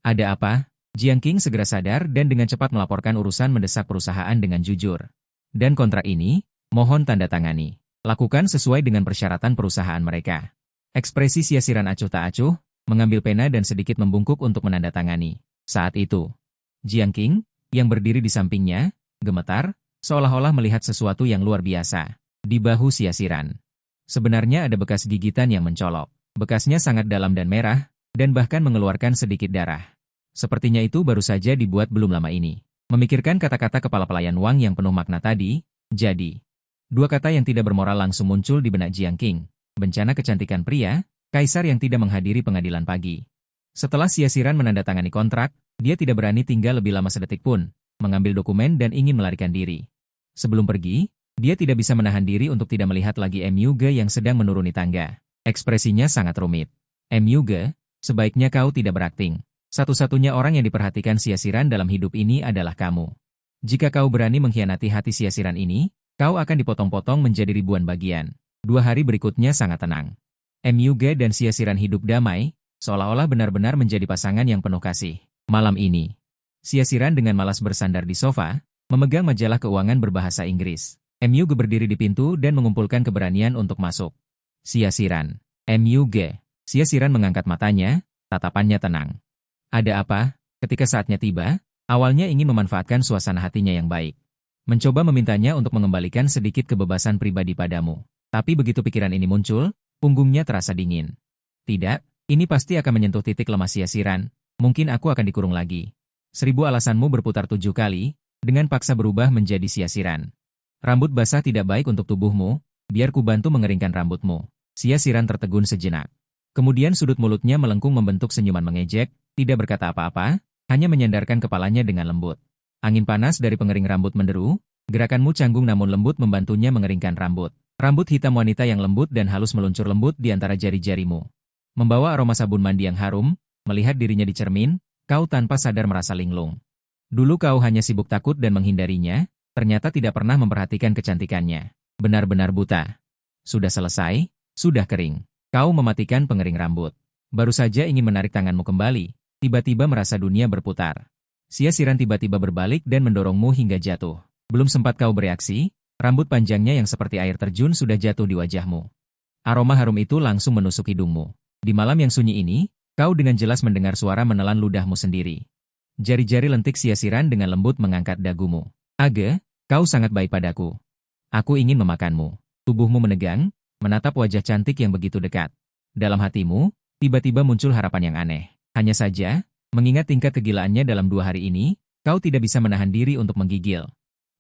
Ada apa? Jiang Qing segera sadar dan dengan cepat melaporkan urusan mendesak perusahaan dengan jujur. Dan kontrak ini, mohon tanda tangani. Lakukan sesuai dengan persyaratan perusahaan mereka. Ekspresi Xia Xiran acuh tak acuh, mengambil pena dan sedikit membungkuk untuk menandatangani. Saat itu, Jiang Qing, yang berdiri di sampingnya, gemetar, seolah-olah melihat sesuatu yang luar biasa. Di bahu Xia Xiran. Sebenarnya ada bekas gigitan yang mencolok. Bekasnya sangat dalam dan merah, dan bahkan mengeluarkan sedikit darah. Sepertinya itu baru saja dibuat belum lama ini. Memikirkan kata-kata kepala pelayan Wang yang penuh makna tadi, jadi. Dua kata yang tidak bermoral langsung muncul di benak Jiang Qing. Bencana kecantikan pria, kaisar yang tidak menghadiri pengadilan pagi. Setelah Xia Xiran menandatangani kontrak, dia tidak berani tinggal lebih lama sedetik pun, mengambil dokumen dan ingin melarikan diri. Sebelum pergi, dia tidak bisa menahan diri untuk tidak melihat lagi MUG yang sedang menuruni tangga. Ekspresinya sangat rumit. MUG, sebaiknya kau tidak berakting. Satu-satunya orang yang diperhatikan Xia Xiran dalam hidup ini adalah kamu. Jika kau berani mengkhianati hati Xia Xiran ini, Kau akan dipotong-potong menjadi ribuan bagian. 2 hari berikutnya sangat tenang. Myuga dan Siasiran hidup damai, seolah-olah benar-benar menjadi pasangan yang penuh kasih. Malam ini, Siasiran dengan malas bersandar di sofa, memegang majalah keuangan berbahasa Inggris. Myuga berdiri di pintu dan mengumpulkan keberanian untuk masuk. Siasiran. Myuga. Siasiran mengangkat matanya, tatapannya tenang. Ada apa? Ketika saatnya tiba, awalnya ingin memanfaatkan suasana hatinya yang baik. Mencoba memintanya untuk mengembalikan sedikit kebebasan pribadi padamu. Tapi begitu pikiran ini muncul, punggungnya terasa dingin. Tidak, ini pasti akan menyentuh titik lemah Siasiran. Mungkin aku akan dikurung lagi. 1000 alasanmu berputar 7 kali, dengan paksa berubah menjadi Siasiran. Rambut basah tidak baik untuk tubuhmu, biar ku bantu mengeringkan rambutmu. Siasiran tertegun sejenak. Kemudian sudut mulutnya melengkung membentuk senyuman mengejek, tidak berkata apa-apa, hanya menyandarkan kepalanya dengan lembut. Angin panas dari pengering rambut menderu, gerakanmu canggung namun lembut membantunya mengeringkan rambut. Rambut hitam wanita yang lembut dan halus meluncur lembut di antara jari-jarimu. Membawa aroma sabun mandi yang harum, melihat dirinya di cermin, kau tanpa sadar merasa linglung. Dulu kau hanya sibuk takut dan menghindarinya, ternyata tidak pernah memperhatikan kecantikannya. Benar-benar buta. Sudah selesai, sudah kering. Kau mematikan pengering rambut. Baru saja ingin menarik tanganmu kembali, tiba-tiba merasa dunia berputar. Siasiran tiba-tiba berbalik dan mendorongmu hingga jatuh. Belum sempat kau bereaksi, rambut panjangnya yang seperti air terjun sudah jatuh di wajahmu. Aroma harum itu langsung menusuk hidungmu. Di malam yang sunyi ini, kau dengan jelas mendengar suara menelan ludahmu sendiri. Jari-jari lentik Siasiran dengan lembut mengangkat dagumu. Aga, kau sangat baik padaku. Aku ingin memakanmu. Tubuhmu menegang, menatap wajah cantik yang begitu dekat. Dalam hatimu, tiba-tiba muncul harapan yang aneh. Hanya saja, mengingat tingkat kegilaannya dalam 2 hari ini, kau tidak bisa menahan diri untuk menggigil.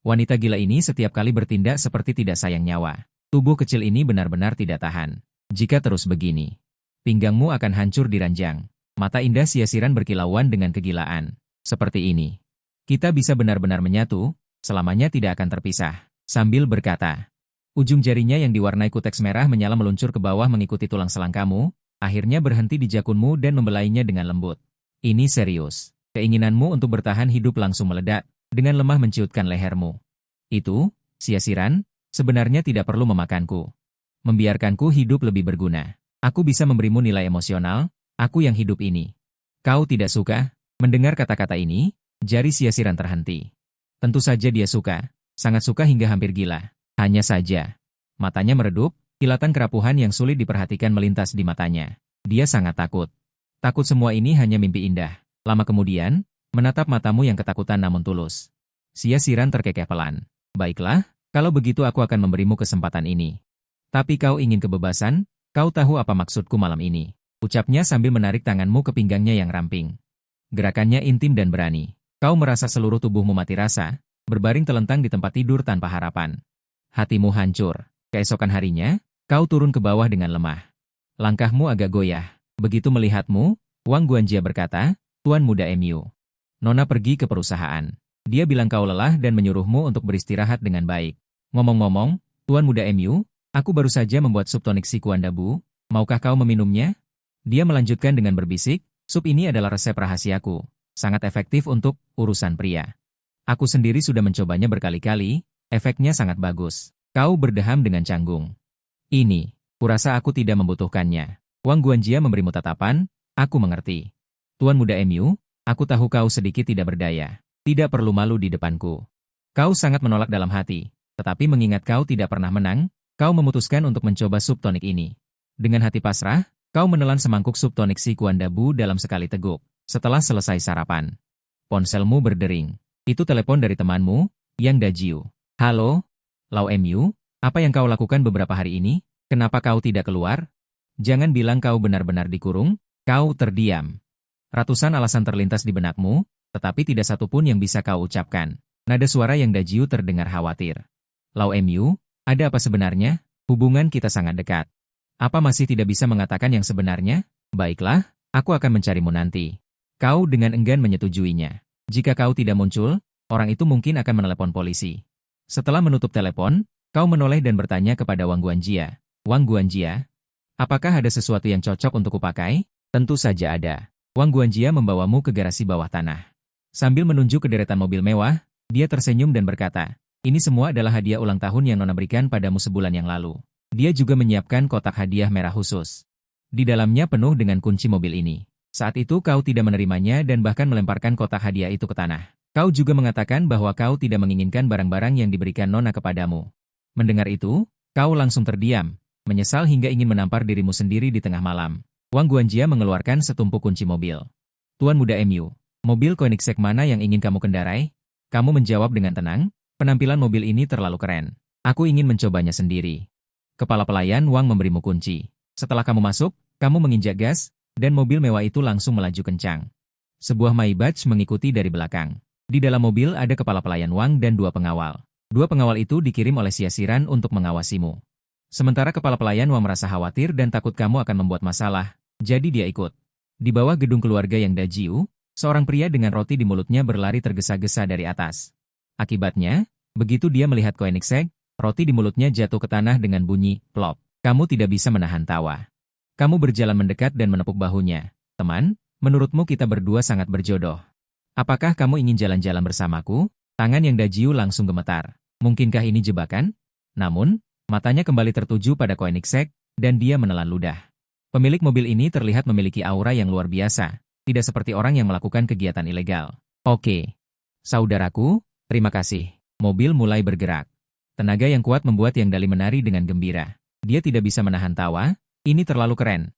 Wanita gila ini setiap kali bertindak seperti tidak sayang nyawa. Tubuh kecil ini benar-benar tidak tahan. Jika terus begini, pinggangmu akan hancur di ranjang. Mata indah Siasiran berkilauan dengan kegilaan. Seperti ini. Kita bisa benar-benar menyatu, selamanya tidak akan terpisah. Sambil berkata, ujung jarinya yang diwarnai kuteks merah menyala meluncur ke bawah mengikuti tulang selangkamu, akhirnya berhenti di jakunmu dan membelainya dengan lembut. Ini serius. Keinginanmu untuk bertahan hidup langsung meledak, dengan lemah menciutkan lehermu. Itu, Siasiran, sebenarnya tidak perlu memakanku. Membiarkanku hidup lebih berguna. Aku bisa memberimu nilai emosional, aku yang hidup ini. Kau tidak suka? Mendengar kata-kata ini, jari Siasiran terhenti. Tentu saja dia suka, sangat suka hingga hampir gila. Hanya saja, matanya meredup, kilatan kerapuhan yang sulit diperhatikan melintas di matanya. Dia sangat takut. Takut semua ini hanya mimpi indah. Lama kemudian, menatap matamu yang ketakutan namun tulus. Siasiran terkekeh pelan. Baiklah, kalau begitu aku akan memberimu kesempatan ini. Tapi kau ingin kebebasan, kau tahu apa maksudku malam ini. Ucapnya sambil menarik tanganmu ke pinggangnya yang ramping. Gerakannya intim dan berani. Kau merasa seluruh tubuhmu mati rasa, berbaring telentang di tempat tidur tanpa harapan. Hatimu hancur. Keesokan harinya, kau turun ke bawah dengan lemah. Langkahmu agak goyah. Begitu melihatmu, Wang Guanjia berkata, Tuan Muda Mu. Nona pergi ke perusahaan. Dia bilang kau lelah dan menyuruhmu untuk beristirahat dengan baik. Ngomong-ngomong, Tuan Muda Mu, aku baru saja membuat sup tonik si Kuandabu, maukah kau meminumnya? Dia melanjutkan dengan berbisik, sup ini adalah resep rahasiaku, sangat efektif untuk urusan pria. Aku sendiri sudah mencobanya berkali-kali, efeknya sangat bagus. Kau berdeham dengan canggung. Ini, kurasa aku tidak membutuhkannya. Wang Guanjia memberimu tatapan, aku mengerti. Tuan Muda Mu, aku tahu kau sedikit tidak berdaya. Tidak perlu malu di depanku. Kau sangat menolak dalam hati, tetapi mengingat kau tidak pernah menang, kau memutuskan untuk mencoba sup tonik ini. Dengan hati pasrah, kau menelan semangkuk sup tonik si Kuandabu dalam sekali teguk. Setelah selesai sarapan, ponselmu berdering. Itu telepon dari temanmu, Yang Dajiu. Halo, Lau Mu, apa yang kau lakukan beberapa hari ini? Kenapa kau tidak keluar? Jangan bilang kau benar-benar dikurung, kau terdiam. Ratusan alasan terlintas di benakmu, tetapi tidak satu pun yang bisa kau ucapkan. Nada suara Yang Dajiu terdengar khawatir. Lau Mu, ada apa sebenarnya? Hubungan kita sangat dekat. Apa masih tidak bisa mengatakan yang sebenarnya? Baiklah, aku akan mencarimu nanti. Kau dengan enggan menyetujuinya. Jika kau tidak muncul, orang itu mungkin akan menelepon polisi. Setelah menutup telepon, kau menoleh dan bertanya kepada Wang Guanjia. Wang Guanjia, apakah ada sesuatu yang cocok untuk kupakai? Tentu saja ada. Wang Guanjia membawamu ke garasi bawah tanah. Sambil menunjuk ke deretan mobil mewah, dia tersenyum dan berkata, Ini semua adalah hadiah ulang tahun yang Nona berikan padamu sebulan yang lalu. Dia juga menyiapkan kotak hadiah merah khusus. Di dalamnya penuh dengan kunci mobil ini. Saat itu kau tidak menerimanya dan bahkan melemparkan kotak hadiah itu ke tanah. Kau juga mengatakan bahwa kau tidak menginginkan barang-barang yang diberikan Nona kepadamu. Mendengar itu, kau langsung terdiam, menyesal hingga ingin menampar dirimu sendiri di tengah malam. Wang Guanjia mengeluarkan setumpuk kunci mobil. Tuan Muda MU, mobil Koenigsegg mana yang ingin kamu kendarai? Kamu menjawab dengan tenang, penampilan mobil ini terlalu keren. Aku ingin mencobanya sendiri. Kepala pelayan Wang memberimu kunci. Setelah kamu masuk, kamu menginjak gas, dan mobil mewah itu langsung melaju kencang. Sebuah Maybach mengikuti dari belakang. Di dalam mobil ada kepala pelayan Wang dan 2 pengawal. 2 pengawal itu dikirim oleh Siasiran untuk mengawasimu. Sementara kepala pelayan Wang merasa khawatir dan takut kamu akan membuat masalah, jadi dia ikut. Di bawah gedung keluarga yang Dajiu, seorang pria dengan roti di mulutnya berlari tergesa-gesa dari atas. Akibatnya, begitu dia melihat Koenigsegg, roti di mulutnya jatuh ke tanah dengan bunyi plop. Kamu tidak bisa menahan tawa. Kamu berjalan mendekat dan menepuk bahunya. Teman, menurutmu kita berdua sangat berjodoh. Apakah kamu ingin jalan-jalan bersamaku? Tangan yang Dajiu langsung gemetar. Mungkinkah ini jebakan? Namun, matanya kembali tertuju pada Koenigsegg, dan dia menelan ludah. Pemilik mobil ini terlihat memiliki aura yang luar biasa, tidak seperti orang yang melakukan kegiatan ilegal. Oke. Saudaraku, terima kasih. Mobil mulai bergerak. Tenaga yang kuat membuat Yang Dali menari dengan gembira. Dia tidak bisa menahan tawa, ini terlalu keren.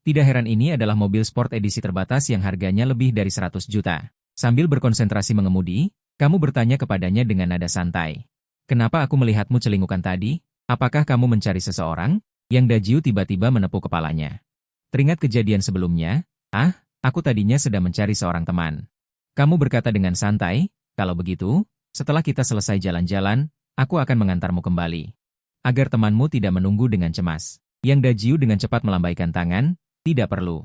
Tidak heran ini adalah mobil sport edisi terbatas yang harganya lebih dari 100 juta. Sambil berkonsentrasi mengemudi, kamu bertanya kepadanya dengan nada santai. Kenapa aku melihatmu celingukan tadi? Apakah kamu mencari seseorang? Yang Dajiu tiba-tiba menepuk kepalanya. Teringat kejadian sebelumnya, aku tadinya sedang mencari seorang teman. Kamu berkata dengan santai, kalau begitu, setelah kita selesai jalan-jalan, aku akan mengantarmu kembali. Agar temanmu tidak menunggu dengan cemas. Yang Dajiu dengan cepat melambaikan tangan, tidak perlu.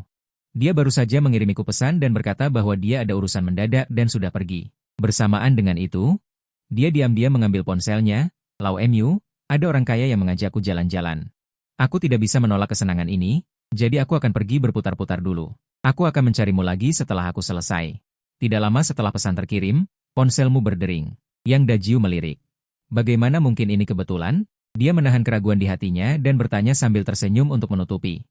Dia baru saja mengirimiku pesan dan berkata bahwa dia ada urusan mendadak dan sudah pergi. Bersamaan dengan itu, dia diam-diam mengambil ponselnya, Lau MU, ada orang kaya yang mengajakku jalan-jalan. Aku tidak bisa menolak kesenangan ini, jadi aku akan pergi berputar-putar dulu. Aku akan mencarimu lagi setelah aku selesai. Tidak lama setelah pesan terkirim, ponselmu berdering. Yang Dajiu melirik. Bagaimana mungkin ini kebetulan? Dia menahan keraguan di hatinya dan bertanya sambil tersenyum untuk menutupi.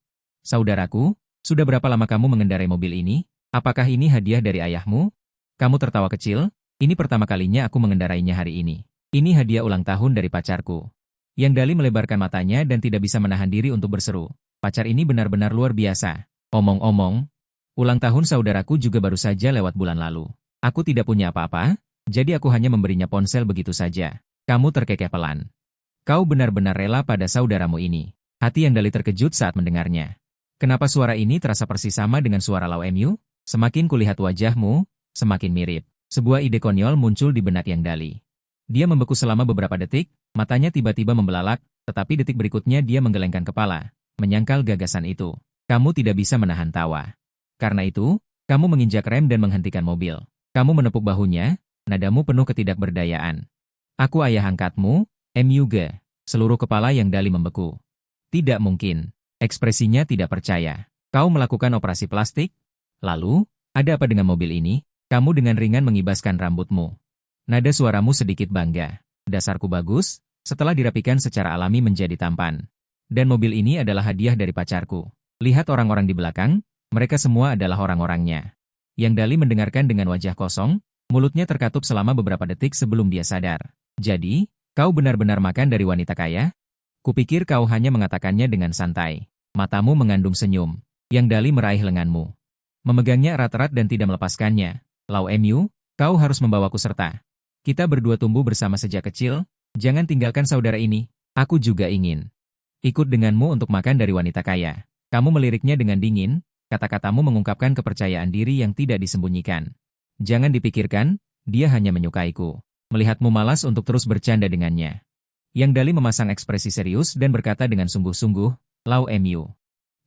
Saudaraku, sudah berapa lama kamu mengendarai mobil ini? Apakah ini hadiah dari ayahmu? Kamu tertawa kecil, ini pertama kalinya aku mengendarainya hari ini. Ini hadiah ulang tahun dari pacarku. Yang Dali melebarkan matanya dan tidak bisa menahan diri untuk berseru. Pacar ini benar-benar luar biasa. Omong-omong, ulang tahun saudaraku juga baru saja lewat bulan lalu. Aku tidak punya apa-apa, jadi aku hanya memberinya ponsel begitu saja. Kamu terkekeh pelan. Kau benar-benar rela pada saudaramu ini. Hati Yang Dali terkejut saat mendengarnya. Kenapa suara ini terasa persis sama dengan suara Lau MU? Semakin kulihat wajahmu, semakin mirip. Sebuah ide konyol muncul di benak Yang Dali. Dia membeku selama beberapa detik, matanya tiba-tiba membelalak, tetapi detik berikutnya dia menggelengkan kepala, menyangkal gagasan itu. Kamu tidak bisa menahan tawa. Karena itu, kamu menginjak rem dan menghentikan mobil. Kamu menepuk bahunya, nadamu penuh ketidakberdayaan. Aku ayah angkatmu, MUG. Seluruh kepala Yang Dali membeku. Tidak mungkin. Ekspresinya tidak percaya. Kau melakukan operasi plastik? Lalu, ada apa dengan mobil ini? Kamu dengan ringan mengibaskan rambutmu. Nada suaramu sedikit bangga. Dasarku bagus, setelah dirapikan secara alami menjadi tampan. Dan mobil ini adalah hadiah dari pacarku. Lihat orang-orang di belakang, mereka semua adalah orang-orangnya. Yang Dali mendengarkan dengan wajah kosong, mulutnya terkatup selama beberapa detik sebelum dia sadar. Jadi, kau benar-benar makan dari wanita kaya? Kupikir kau hanya mengatakannya dengan santai. Matamu mengandung senyum. Yang Dali meraih lenganmu. Memegangnya erat-erat dan tidak melepaskannya. Lau MU, kau harus membawaku serta. Kita berdua tumbuh bersama sejak kecil, jangan tinggalkan saudara ini. Aku juga ingin ikut denganmu untuk makan dari wanita kaya. Kamu meliriknya dengan dingin, kata-katamu mengungkapkan kepercayaan diri yang tidak disembunyikan. Jangan dipikirkan, dia hanya menyukaiku. Melihatmu malas untuk terus bercanda dengannya. Yang Dali memasang ekspresi serius dan berkata dengan sungguh-sungguh, Lau MU.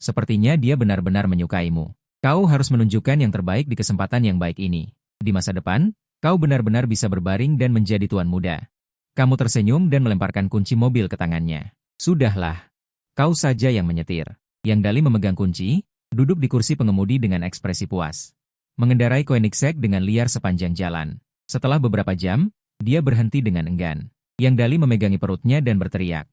Sepertinya dia benar-benar menyukaimu. Kau harus menunjukkan yang terbaik di kesempatan yang baik ini. Di masa depan, kau benar-benar bisa berbaring dan menjadi tuan muda. Kamu tersenyum dan melemparkan kunci mobil ke tangannya. Sudahlah. Kau saja yang menyetir. Yang Dali memegang kunci, duduk di kursi pengemudi dengan ekspresi puas. Mengendarai Koenigsegg dengan liar sepanjang jalan. Setelah beberapa jam, dia berhenti dengan enggan. Yang Dali memegangi perutnya dan berteriak.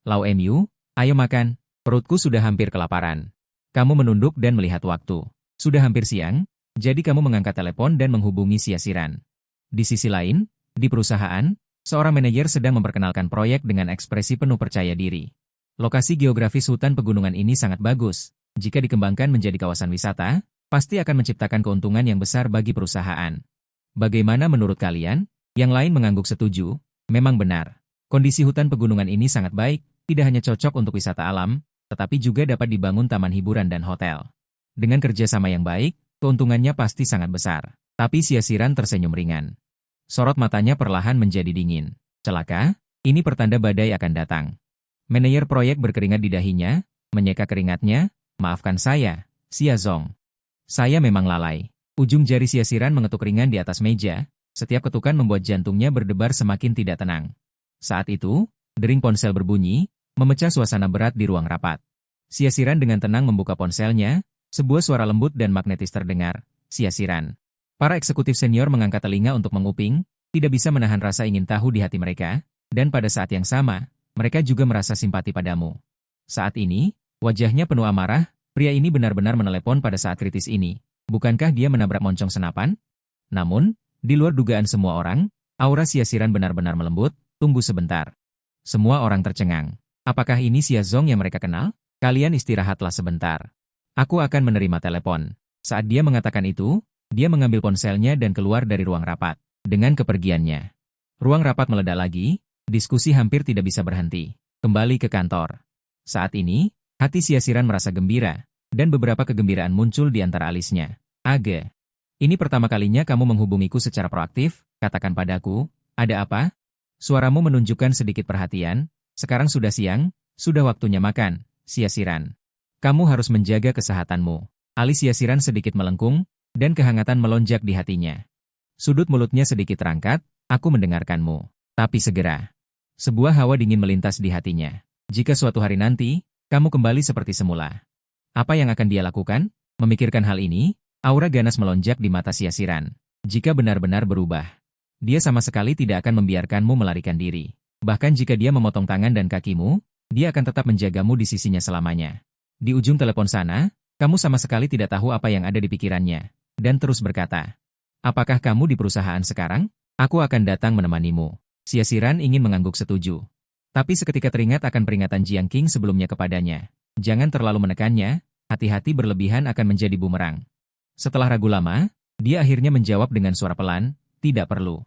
Lau Mu, ayo makan, perutku sudah hampir kelaparan. Kamu menunduk dan melihat waktu. Sudah hampir siang, jadi kamu mengangkat telepon dan menghubungi Siasiran. Di sisi lain, di perusahaan, seorang manajer sedang memperkenalkan proyek dengan ekspresi penuh percaya diri. Lokasi geografis hutan pegunungan ini sangat bagus. Jika dikembangkan menjadi kawasan wisata, pasti akan menciptakan keuntungan yang besar bagi perusahaan. Bagaimana menurut kalian? Yang lain mengangguk setuju. Memang benar. Kondisi hutan pegunungan ini sangat baik, tidak hanya cocok untuk wisata alam, tetapi juga dapat dibangun taman hiburan dan hotel. Dengan kerjasama yang baik, keuntungannya pasti sangat besar. Tapi Siasiran tersenyum ringan. Sorot matanya perlahan menjadi dingin. Celaka, ini pertanda badai akan datang. Manajer proyek berkeringat di dahinya, menyeka keringatnya. Maafkan saya, Xia Zong. Saya memang lalai. Ujung jari Siasiran mengetuk ringan di atas meja, setiap ketukan membuat jantungnya berdebar semakin tidak tenang. Saat itu, dering ponsel berbunyi, memecah suasana berat di ruang rapat. Siasiran dengan tenang membuka ponselnya, sebuah suara lembut dan magnetis terdengar. Siasiran. Para eksekutif senior mengangkat telinga untuk menguping, tidak bisa menahan rasa ingin tahu di hati mereka, dan pada saat yang sama, mereka juga merasa simpati padamu. Saat ini, wajahnya penuh amarah, pria ini benar-benar menelepon pada saat kritis ini. Bukankah dia menabrak moncong senapan? Namun, di luar dugaan semua orang, aura Siasiran benar-benar melembut. Tunggu sebentar. Semua orang tercengang. Apakah ini Xia Zong yang mereka kenal? Kalian istirahatlah sebentar. Aku akan menerima telepon. Saat dia mengatakan itu, dia mengambil ponselnya dan keluar dari ruang rapat. Dengan kepergiannya, ruang rapat meledak lagi. Diskusi hampir tidak bisa berhenti. Kembali ke kantor. Saat ini, hati Siasiran merasa gembira, dan beberapa kegembiraan muncul di antara alisnya. Age, ini pertama kalinya kamu menghubungiku secara proaktif, katakan padaku, ada apa? Suaramu menunjukkan sedikit perhatian, sekarang sudah siang, sudah waktunya makan, Siasiran. Kamu harus menjaga kesehatanmu. Alis Siasiran sedikit melengkung, dan kehangatan melonjak di hatinya. Sudut mulutnya sedikit terangkat, aku mendengarkanmu. Tapi segera. Sebuah hawa dingin melintas di hatinya. Jika suatu hari nanti, kamu kembali seperti semula. Apa yang akan dia lakukan? Memikirkan hal ini, aura ganas melonjak di mata Siasiran. Jika benar-benar berubah, dia sama sekali tidak akan membiarkanmu melarikan diri. Bahkan jika dia memotong tangan dan kakimu, dia akan tetap menjagamu di sisinya selamanya. Di ujung telepon sana, kamu sama sekali tidak tahu apa yang ada di pikirannya, dan terus berkata, apakah kamu di perusahaan sekarang? Aku akan datang menemanimu. Siasiran ingin mengangguk setuju. Tapi seketika teringat akan peringatan Jiang Qing sebelumnya kepadanya. Jangan terlalu menekannya, hati-hati berlebihan akan menjadi bumerang. Setelah ragu lama, dia akhirnya menjawab dengan suara pelan, tidak perlu.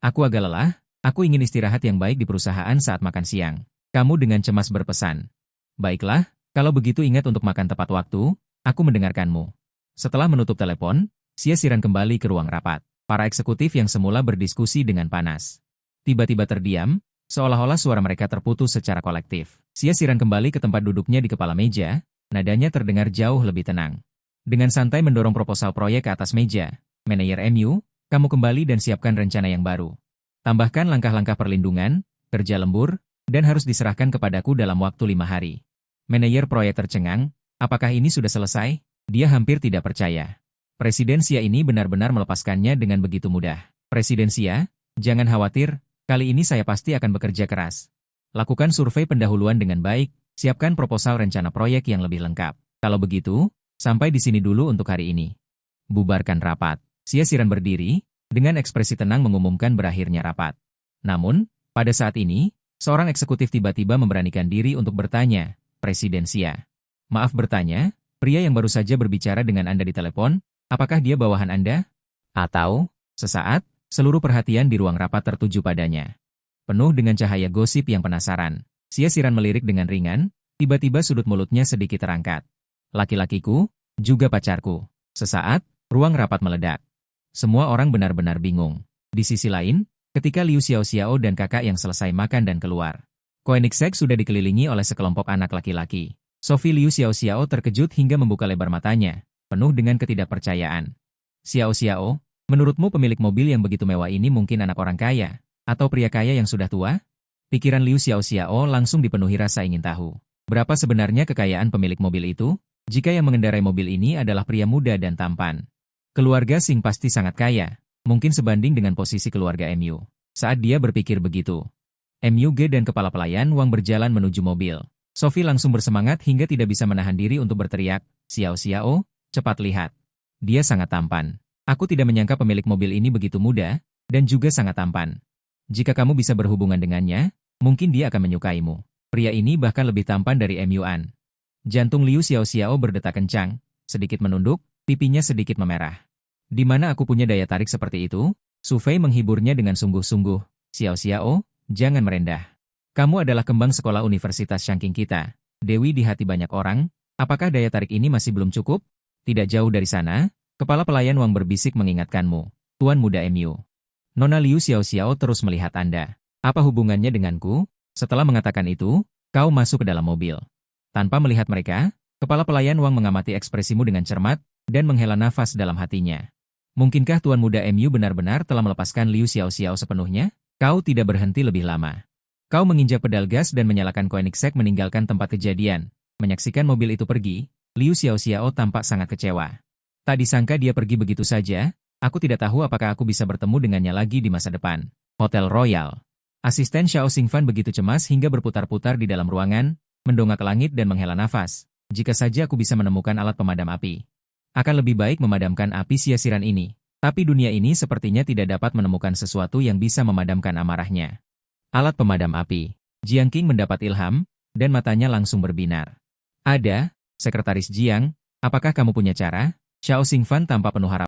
Aku agak lelah, aku ingin istirahat yang baik di perusahaan saat makan siang. Kamu dengan cemas berpesan. Baiklah, kalau begitu ingat untuk makan tepat waktu, aku mendengarkanmu. Setelah menutup telepon, Siasiran kembali ke ruang rapat. Para eksekutif yang semula berdiskusi dengan panas tiba-tiba terdiam, seolah-olah suara mereka terputus secara kolektif. Siasiran kembali ke tempat duduknya di kepala meja, nadanya terdengar jauh lebih tenang. Dengan santai mendorong proposal proyek ke atas meja, manajer MU, kamu kembali dan siapkan rencana yang baru. Tambahkan langkah-langkah perlindungan, kerja lembur, dan harus diserahkan kepadaku dalam waktu 5 hari. Manajer proyek tercengang, apakah ini sudah selesai? Dia hampir tidak percaya. Presiden Xia ini benar-benar melepaskannya dengan begitu mudah. Presiden Xia, jangan khawatir, kali ini saya pasti akan bekerja keras. Lakukan survei pendahuluan dengan baik, siapkan proposal rencana proyek yang lebih lengkap. Kalau begitu, sampai di sini dulu untuk hari ini. Bubarkan rapat. Siasiran berdiri, dengan ekspresi tenang mengumumkan berakhirnya rapat. Namun, pada saat ini, seorang eksekutif tiba-tiba memberanikan diri untuk bertanya, Presiden Xia. Maaf bertanya, pria yang baru saja berbicara dengan Anda di telepon, apakah dia bawahan Anda? Atau, sesaat, seluruh perhatian di ruang rapat tertuju padanya. Penuh dengan cahaya gosip yang penasaran, Siasiran melirik dengan ringan, tiba-tiba sudut mulutnya sedikit terangkat. Laki-lakiku, juga pacarku. Sesaat, ruang rapat meledak. Semua orang benar-benar bingung. Di sisi lain, ketika Liu Xiaoxiao dan kakak yang selesai makan dan keluar, Koenigsegg sudah dikelilingi oleh sekelompok anak laki-laki. Sophie Liu Xiaoxiao terkejut hingga membuka lebar matanya, penuh dengan ketidakpercayaan. Xiaoxiao, menurutmu pemilik mobil yang begitu mewah ini mungkin anak orang kaya, atau pria kaya yang sudah tua? Pikiran Liu Xiaoxiao langsung dipenuhi rasa ingin tahu. Berapa sebenarnya kekayaan pemilik mobil itu? Jika yang mengendarai mobil ini adalah pria muda dan tampan. Keluarga Singh pasti sangat kaya, mungkin sebanding dengan posisi keluarga MU. Saat dia berpikir begitu, MUG dan kepala pelayan Wang berjalan menuju mobil. Sophie langsung bersemangat hingga tidak bisa menahan diri untuk berteriak, "Xiao Xiao, cepat lihat. Dia sangat tampan. Aku tidak menyangka pemilik mobil ini begitu muda, dan juga sangat tampan. Jika kamu bisa berhubungan dengannya, mungkin dia akan menyukaimu. Pria ini bahkan lebih tampan dari MUan." Jantung Liu Xiao Xiao berdetak kencang, sedikit menunduk, pipinya sedikit memerah. "Di mana aku punya daya tarik seperti itu?" Su Fei menghiburnya dengan sungguh-sungguh. "Xiao Xiao, jangan merendah. Kamu adalah kembang sekolah Universitas Shangqing kita. Dewi di hati banyak orang, apakah daya tarik ini masih belum cukup?" Tidak jauh dari sana, kepala pelayan Wang berbisik mengingatkanmu. "Tuan muda MU. Nona Liu Xiao Xiao terus melihat Anda. Apa hubungannya denganku?" Setelah mengatakan itu, kau masuk ke dalam mobil. Tanpa melihat mereka, kepala pelayan Wang mengamati ekspresimu dengan cermat, dan menghela nafas dalam hatinya. "Mungkinkah Tuan muda MU benar-benar telah melepaskan Liu Xiao Xiao sepenuhnya?" Kau tidak berhenti lebih lama. Kau menginjak pedal gas dan menyalakan Koenigsegg meninggalkan tempat kejadian. Menyaksikan mobil itu pergi, Liu Xiao Xiao tampak sangat kecewa. Tak disangka dia pergi begitu saja, aku tidak tahu apakah aku bisa bertemu dengannya lagi di masa depan. Hotel Royal. Asisten Xiao Xingfan begitu cemas hingga berputar-putar di dalam ruangan, mendongak ke langit dan menghela nafas. Jika saja aku bisa menemukan alat pemadam api. Akan lebih baik memadamkan api sia-siran ini. Tapi dunia ini sepertinya tidak dapat menemukan sesuatu yang bisa memadamkan amarahnya. Alat pemadam api. Jiang Qing mendapat ilham, dan matanya langsung berbinar. "Ada, Sekretaris Jiang, apakah kamu punya cara?" Xiao Xingfan tanpa penuh harapan.